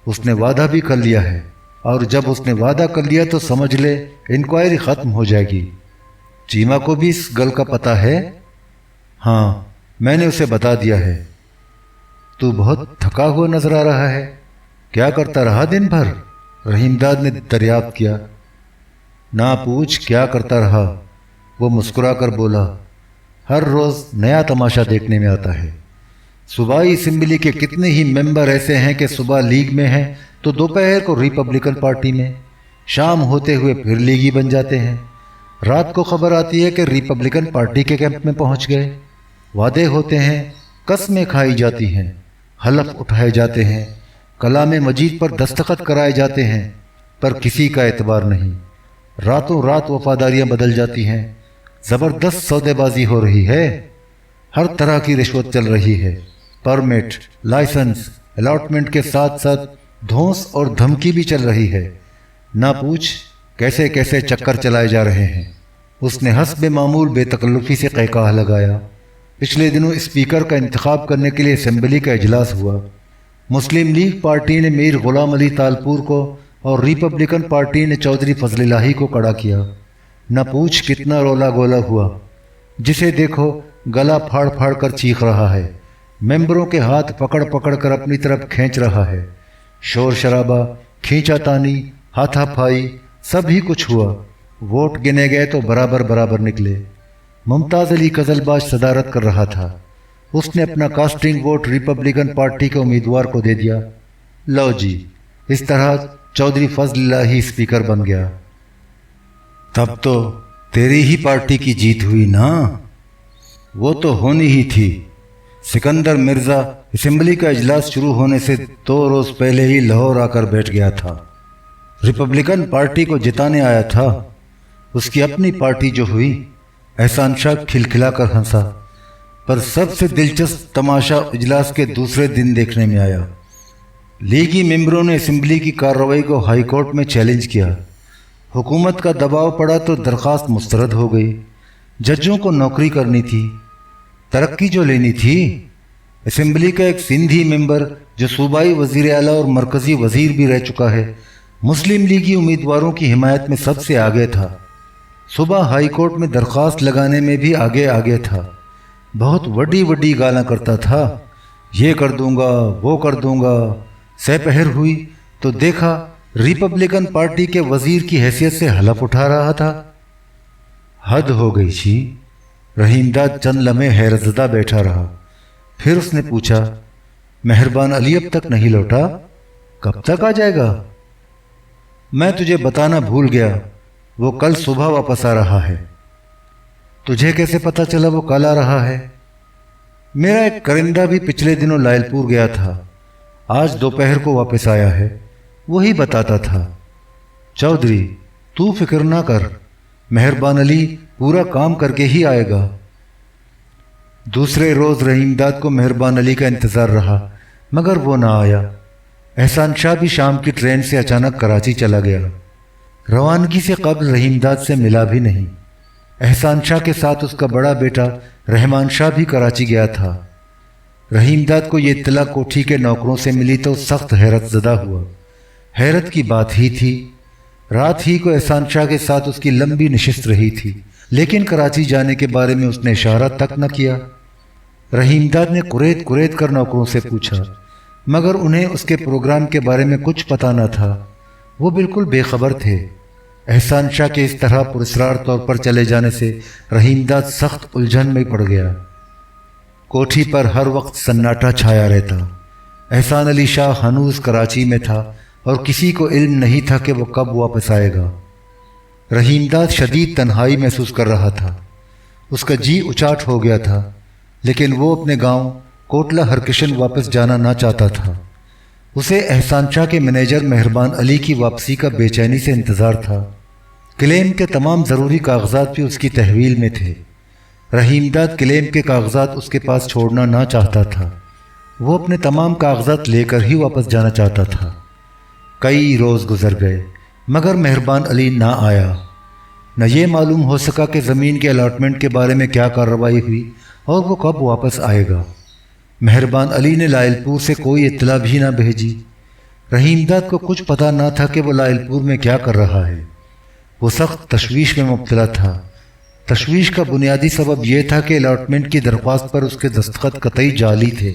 Speaker 1: اس نے وعدہ بھی کر لیا ہے، اور جب اس نے وعدہ کر لیا تو سمجھ لے انکوائری ختم ہو جائے گی۔ چیمہ کو بھی اس گل کا پتہ ہے؟ ہاں، میں نے اسے بتا دیا ہے۔ تو بہت تھکا ہوا نظر آ رہا ہے، کیا کرتا رہا دن بھر؟ رحیم داد نے دریافت کیا۔ نہ پوچھ کیا کرتا رہا، وہ مسکرا کر بولا، ہر روز نیا تماشا دیکھنے میں آتا ہے۔ صوبائی اسمبلی کے کتنے ہی ممبر ایسے ہیں کہ صبح لیگ میں ہیں تو دوپہر کو ریپبلکن پارٹی میں، شام ہوتے ہوئے پھر لیگی بن جاتے ہیں۔ رات کو خبر آتی ہے کہ ریپبلکن پارٹی کے کیمپ میں پہنچ گئے، وعدے ہوتے ہیں، قسمیں کھائی جاتی ہیں، حلف اٹھائے جاتے ہیں، کلام مجید پر دستخط کرائے جاتے ہیں، پر کسی کا اعتبار نہیں۔ راتوں رات وفاداریاں بدل جاتی ہیں، زبردست سودے بازی ہو رہی ہے، ہر طرح کی رشوت چل رہی ہے، پرمٹ، لائسنس، الاٹمنٹ کے ساتھ ساتھ دھونس اور دھمکی بھی چل رہی ہے۔ نہ پوچھ کیسے کیسے چکر چلائے جا رہے ہیں۔ اس نے حسب معمول بے تکلفی سے قہقہہ لگایا۔ پچھلے دنوں اسپیکر کا انتخاب کرنے کے لیے اسمبلی کا اجلاس ہوا۔ مسلم لیگ پارٹی نے میر غلام علی تالپور کو اور ریپبلکن پارٹی نے چودھری فضل الہی کو کڑا کیا۔ نہ پوچھ کتنا رولا گولا ہوا، جسے دیکھو گلا پھاڑ پھاڑ کر چیخ رہا ہے، ممبروں کے ہاتھ پکڑ پکڑ کر اپنی طرف کھینچ رہا ہے۔ شور شرابہ، کھینچا تانی، ہاتھا پھائی، سب ہی کچھ ہوا۔ ووٹ گنے گئے تو برابر برابر نکلے۔ ممتاز علی قزل باز صدارت کر رہا تھا، اس نے اپنا کاسٹنگ ووٹ ریپبلکن پارٹی کے امیدوار کو دے دیا۔ لو جی، اس طرح چودھری فضل الہی اسپیکر بن گیا۔ تب تو تیری ہی پارٹی کی جیت ہوئی نا؟ وہ تو ہونی ہی تھی۔ سکندر مرزا اسمبلی کا اجلاس شروع ہونے سے 2 روز پہلے ہی لاہور آ کر بیٹھ گیا تھا۔ ریپبلکن پارٹی کو جتانے آیا تھا، اس کی اپنی پارٹی جو ہوئی۔ احسان شاہ کھلکھلا کر ہنسا، پر سب سے دلچسپ تماشا اجلاس کے دوسرے دن دیکھنے میں آیا۔ لیگی ممبروں نے اسمبلی کی کارروائی کو ہائی کورٹ میں چیلنج کیا۔ حکومت کا دباؤ پڑا تو درخواست مسترد ہو گئی۔ ججوں کو نوکری کرنی تھی، ترقی جو لینی تھی۔ اسمبلی کا ایک سندھی ممبر جو صوبائی وزیر اعلیٰ اور مرکزی وزیر بھی رہ چکا ہے، مسلم لیگی امیدواروں کی حمایت میں سب سے آگے تھا۔ صبح ہائی کورٹ میں درخواست لگانے میں بھی آگے تھا۔ بہت وڈی گالاں کرتا تھا، یہ کر دوں گا، وہ کر دوں گا۔ سہ پہر ہوئی تو دیکھا ریپبلکن پارٹی کے وزیر کی حیثیت سے حلف اٹھا رہا تھا۔ حد ہو گئی جی۔ رحیم داد چند لمحے حیرت زدہ بیٹھا رہا، پھر اس نے پوچھا، مہربان علی اب تک نہیں لوٹا؟ کب تک آ جائے گا؟ میں تجھے بتانا بھول گیا، وہ کل صبح واپس آ رہا ہے۔ تجھے کیسے پتا چلا وہ کل آ رہا ہے؟ میرا ایک کرندہ بھی پچھلے دنوں لائل پور گیا تھا، آج دوپہر کو واپس آیا ہے، وہی بتاتا تھا۔ چودھری تو فکر نہ کر، مہربان علی پورا کام کر کے ہی آئے گا۔ دوسرے روز رحیم داد کو مہربان علی کا انتظار رہا مگر وہ نہ آیا۔ احسان شاہ بھی شام کی ٹرین سے اچانک کراچی چلا گیا، روانگی سے قبل رحیم داد سے ملا بھی نہیں۔ احسان شاہ کے ساتھ اس کا بڑا بیٹا رحمان شاہ بھی کراچی گیا تھا۔ رحیم داد کو یہ اطلاع کوٹھی کے نوکروں سے ملی تو سخت حیرت زدہ ہوا۔ حیرت کی بات ہی تھی، رات ہی کو احسان شاہ کے ساتھ اس کی لمبی نشست رہی تھی، لیکن کراچی جانے کے بارے میں اس نے اشارہ تک نہ کیا۔ رحیم داد نے قرید قرید کر نوکروں سے پوچھا مگر انہیں اس کے پروگرام کے بارے میں کچھ پتہ نہ تھا، وہ بالکل بے خبر تھے۔ احسان شاہ کے اس طرح پراسرار طور پر چلے جانے سے رحیم داد سخت الجھن میں پڑ گیا۔ کوٹھی پر ہر وقت سناٹا چھایا رہتا۔ احسان علی شاہ ہنوز کراچی میں تھا اور کسی کو علم نہیں تھا کہ وہ کب واپس آئے گا۔ رحیم داد شدید تنہائی محسوس کر رہا تھا، اس کا جی اچاٹ ہو گیا تھا، لیکن وہ اپنے گاؤں کوٹلہ ہرکشن واپس جانا نہ چاہتا تھا۔ اسے احسان شاہ کے مینیجر مہربان علی کی واپسی کا بے چینی سے انتظار تھا۔ کلیم کے تمام ضروری کاغذات بھی اس کی تحویل میں تھے۔ رحیم داد کلیم کے کاغذات اس کے پاس چھوڑنا نہ چاہتا تھا، وہ اپنے تمام کاغذات لے کر ہی واپس جانا چاہتا تھا۔ کئی روز گزر گئے مگر مہربان علی نہ آیا۔ نہ یہ معلوم ہو سکا کہ زمین کے الاٹمنٹ کے بارے میں کیا کارروائی ہوئی اور وہ کب واپس آئے گا۔ مہربان علی نے لائل پور سے کوئی اطلاع بھی نہ بھیجی۔ رحیم داد کو کچھ پتہ نہ تھا کہ وہ لائل پور میں کیا کر رہا ہے۔ وہ سخت تشویش میں مبتلا تھا۔ تشویش کا بنیادی سبب یہ تھا کہ الاٹمنٹ کی درخواست پر اس کے دستخط قطعی جعلی تھے۔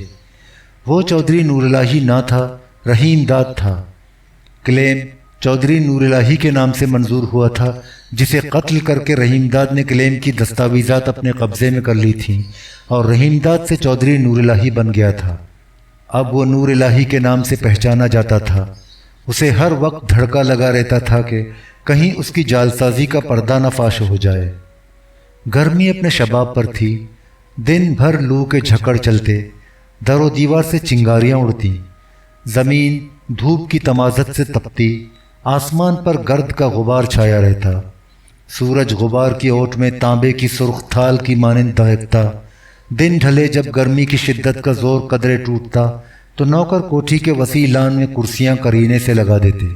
Speaker 1: وہ چودھری نور الہی نہ تھا، رحیم داد تھا۔ کلیم چودھری نور الہی کے نام سے منظور ہوا تھا، جسے قتل کر کے رحیم داد نے کلیم کی دستاویزات اپنے قبضے میں کر لی تھیں اور رحیم داد سے چودھری نور الہی بن گیا تھا۔ اب وہ نور الہی کے نام سے پہچانا جاتا تھا۔ اسے ہر وقت دھڑکا لگا رہتا تھا کہ کہیں اس کی جالسازی کا پردہ نہ فاش ہو جائے۔ گرمی اپنے شباب پر تھی، دن بھر لو کے جھکڑ چلتے، در و دیوار سے چنگاریاں اڑتی، زمین دھوپ کی تمازت سے تپتی، آسمان پر گرد کا غبار چھایا رہتا، سورج غبار کی اوٹ میں تانبے کی سرخ تھال کی مانند دہکتا۔ دن ڈھلے جب گرمی کی شدت کا زور قدرے ٹوٹتا تو نوکر کوٹھی کے وسیع لان میں کرسیاں کرینے سے لگا دیتے۔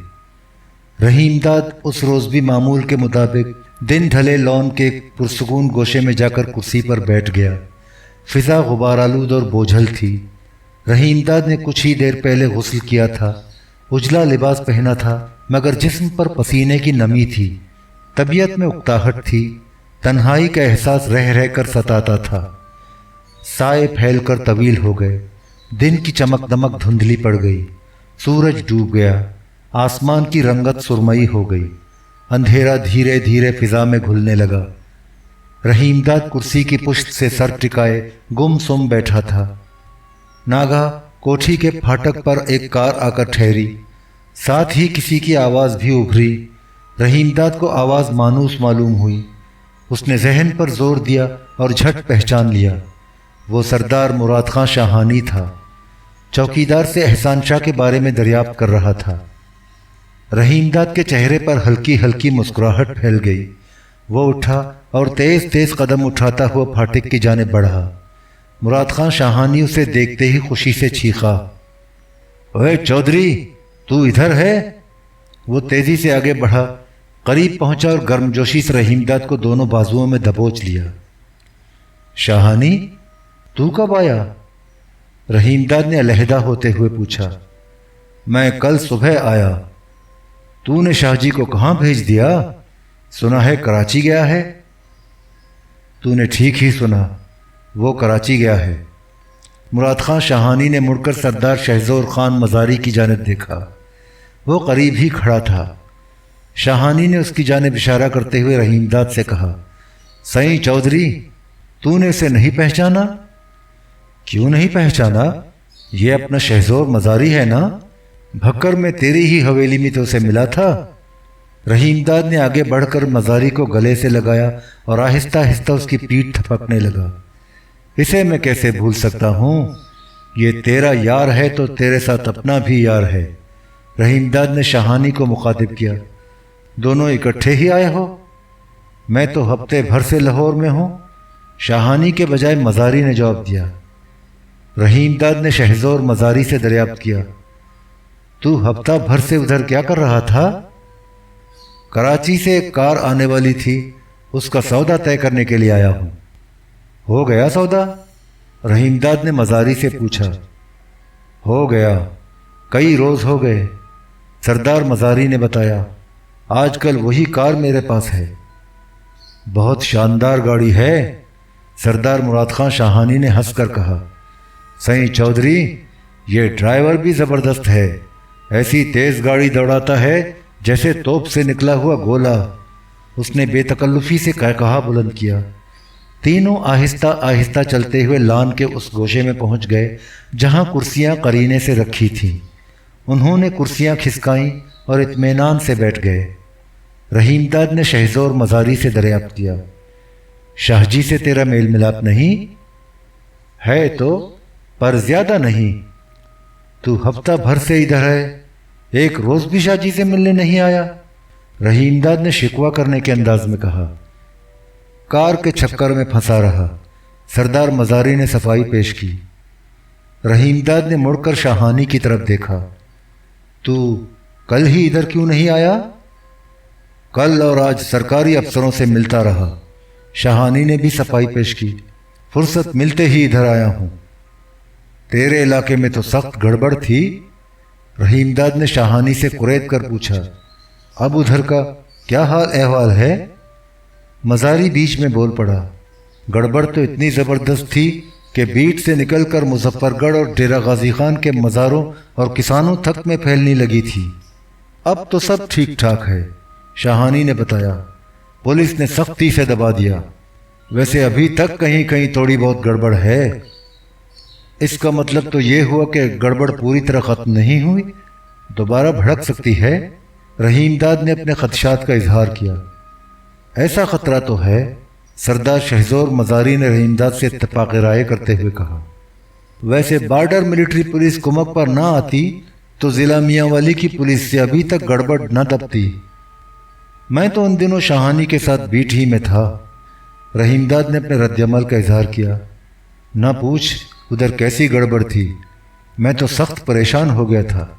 Speaker 1: رحیم داد اس روز بھی معمول کے مطابق دن ڈھلے لان کے پرسکون گوشے میں جا کر کرسی پر بیٹھ گیا۔ فضا غبار آلود اور بوجھل تھی۔ رحیم داد نے کچھ ہی دیر پہلے غسل کیا تھا، اجلا لباس پہنا تھا مگر جسم پر پسینے کی نمی تھی، طبیعت میں اکتاہٹ تھی، تنہائی کا احساس رہ رہ کر ستاتا تھا۔ سائے پھیل کر طویل ہو گئے، دن کی چمک دمک دھندلی پڑ گئی، سورج ڈوب گیا، آسمان کی رنگت سرمئی ہو گئی، اندھیرا دھیرے دھیرے فضا میں گھلنے لگا۔ رحیم داد کرسی کی پشت سے سر ٹکائے گم سم بیٹھا تھا۔ ناگہاں کوٹھی کے پھاٹک پر ایک کار آ کر ٹھہری، ساتھ ہی کسی کی آواز بھی ابھری۔ رحیم داد کو آواز مانوس معلوم ہوئی، اس نے ذہن پر زور دیا اور جھٹ پہچان لیا، وہ سردار مراد خان شاہانی تھا، چوکیدار سے احسان شاہ کے بارے میں دریافت کر رہا تھا۔ رحیم داد کے چہرے پر ہلکی ہلکی مسکراہٹ پھیل گئی، وہ اٹھا اور تیز تیز قدم اٹھاتا ہوا پھاٹک کی جانب بڑھا۔ مراد خان شاہانی اسے دیکھتے ہی خوشی سے چیخا، اوے چودھری تو ادھر ہے؟ وہ تیزی سے آگے بڑھا، قریب پہنچا اور گرمجوشی سے رحیم داد کو دونوں بازوؤں میں دبوچ لیا۔ شاہانی تو کب آیا؟ رحیم داد نے علیحدہ ہوتے ہوئے پوچھا۔ میں کل صبح آیا۔ تو نے شاہ جی کو کہاں بھیج دیا؟ سنا ہے کراچی گیا ہے۔ تو نے ٹھیک ہی سنا، وہ کراچی گیا ہے۔ مراد خان شاہانی نے مڑ کر سردار شہزور خان مزاری کی جانب دیکھا، وہ قریب ہی کھڑا تھا۔ شاہانی نے اس کی جانب اشارہ کرتے ہوئے رحیم داد سے کہا، سائیں چودھری تو نے اسے نہیں پہچانا؟ کیوں نہیں پہچانا؟ یہ اپنا شہزور مزاری ہے نا، بھکر میں تیری ہی حویلی میں تو اسے ملا تھا۔ رحیم داد نے آگے بڑھ کر مزاری کو گلے سے لگایا اور آہستہ آہستہ اس کی پیٹھ تھپکنے لگا۔ इसे मैं कैसे भूल सकता हूँ। ये तेरा यार है तो तेरे साथ अपना भी यार है। रहीमदाद ने शाहानी को मुखातिब किया। दोनों इकट्ठे ही आए हो? मैं तो हफ्ते भर से लाहौर में हूँ, शाहानी के बजाय मज़ारी ने जवाब दिया। रहीमदाद ने शहज़ोर मज़ारी से दरियाफ्त किया, तू हफ्ता भर से उधर क्या कर रहा था? कराची से एक कार आने वाली थी, उसका सौदा तय करने के लिए आया हूँ। हो गया सौदा? रहीमदाद ने मज़ारी से पूछा। हो गया, कई रोज़ हो गए, सरदार मज़ारी ने बताया। आजकल वही कार मेरे पास है। बहुत शानदार गाड़ी है, सरदार मुराद खां शाहानी ने हंसकर कहा। सईं चौधरी, ये ड्राइवर भी ज़बरदस्त है, ऐसी तेज़ गाड़ी दौड़ाता है जैसे तोप से निकला हुआ गोला। उसने बेतकल्लुफ़ी से कहा बुलंद किया। तीनों आहिस्ता आहिस्ता चलते हुए लान के उस गोशे में पहुंच गए जहां कुर्सियां करीने से रखी थीं। उन्होंने कुर्सियां खिसकाईं और इत्मीनान से बैठ गए। रहीमदाद ने शहज़ोर मज़ारी से दरियाफ्त किया, शाहजी से तेरा मेल मिलाप नहीं है? तो पर ज़्यादा नहीं। तू हफ्ता भर से इधर है, एक रोज़ भी शाहजी से मिलने नहीं आया। रहीमदाद ने शिकवा करने के अंदाज में कहा। कार के चक्कर में फंसा रहा, सरदार मज़ारी ने सफाई पेश की। रहीमदाद ने मुड़कर शाहानी की तरफ देखा। तू कल ही इधर क्यों नहीं आया? कल और आज सरकारी अफसरों से मिलता रहा। शाहानी ने भी सफाई पेश की। फुर्सत मिलते ही इधर आया हूँ। तेरे इलाके में तो सख्त गड़बड़ थी? रहीमदाद ने शाहानी से कुरेद कर पूछा। अब उधर का क्या हाल अहवाल है? मज़ारी बीच में बोल पड़ा। गड़बड़ तो इतनी ज़बरदस्त थी कि बीट से निकलकर मुजफ्फरगढ़ और डेरा गाजी खान के मज़ारों और किसानों तक में फैलने लगी थी। अब तो सब ठीक ठाक है, शाहानी ने बताया। पुलिस ने सख्ती से दबा दिया। वैसे अभी तक कहीं कहीं थोड़ी बहुत गड़बड़ है। इसका मतलब तो ये हुआ कि गड़बड़ पूरी तरह ख़त्म नहीं हुई, दोबारा भड़क सकती है। रहीमदाद ने अपने खदशात का इजहार किया। ऐसा ख़तरा तो है, सरदार शहज़ोर मज़ारी ने रहीमदाद से इत्तेफ़ाक़ राय करते हुए कहा। वैसे बॉर्डर मिलिट्री पुलिस कुमक पर ना आती तो ज़िला मियांवाली की पुलिस से अभी तक गड़बड़ न दबती। मैं तो उन दिनों शाहानी के साथ बीट ही में था। रहीमदाद ने अपने रद्दअमल का इजहार किया। न पूछ उधर कैसी गड़बड़ थी, मैं तो सख्त परेशान हो गया था।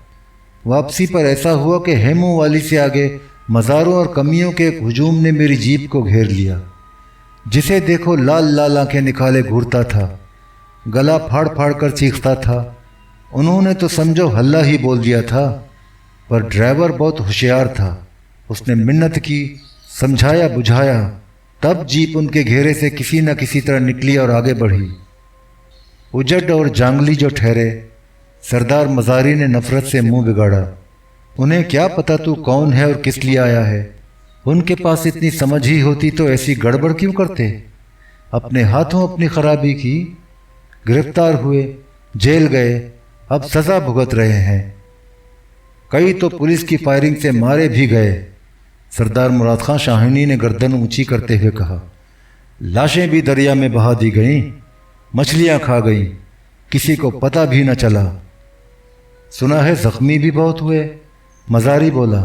Speaker 1: वापसी पर ऐसा हुआ कि हेमू वाली से आगे मज़ारों और कमियों के एक हुजूम ने मेरी जीप को घेर लिया। जिसे देखो लाल लाल आंखें निकाले घूरता था, गला फाड़ फाड़ कर चीखता था। उन्होंने तो समझो हल्ला ही बोल दिया था, पर ड्राइवर बहुत होशियार था। उसने मिन्नत की, समझाया बुझाया, तब जीप उनके घेरे से किसी न किसी तरह निकली और आगे बढ़ी। उजड़ और जांगली जो ठहरे, सरदार मज़ारी ने नफ़रत से मुंह बिगाड़ा। उन्हें क्या पता तू कौन है और किस लिए आया है? उनके पास इतनी समझ ही होती तो ऐसी गड़बड़ क्यों करते? अपने हाथों अपनी खराबी की। गिरफ्तार हुए, जेल गए, अब सज़ा भुगत रहे हैं। कई तो पुलिस की फायरिंग से मारे भी गए। सरदार मुराद खां शाहानी ने गर्दन ऊंची करते हुए कहा। लाशें भी दरिया में बहा दी गईं, मछलियां खा गईं, किसी को पता भी न चला। सुना है जख्मी भी बहुत हुए, मज़ारी बोला।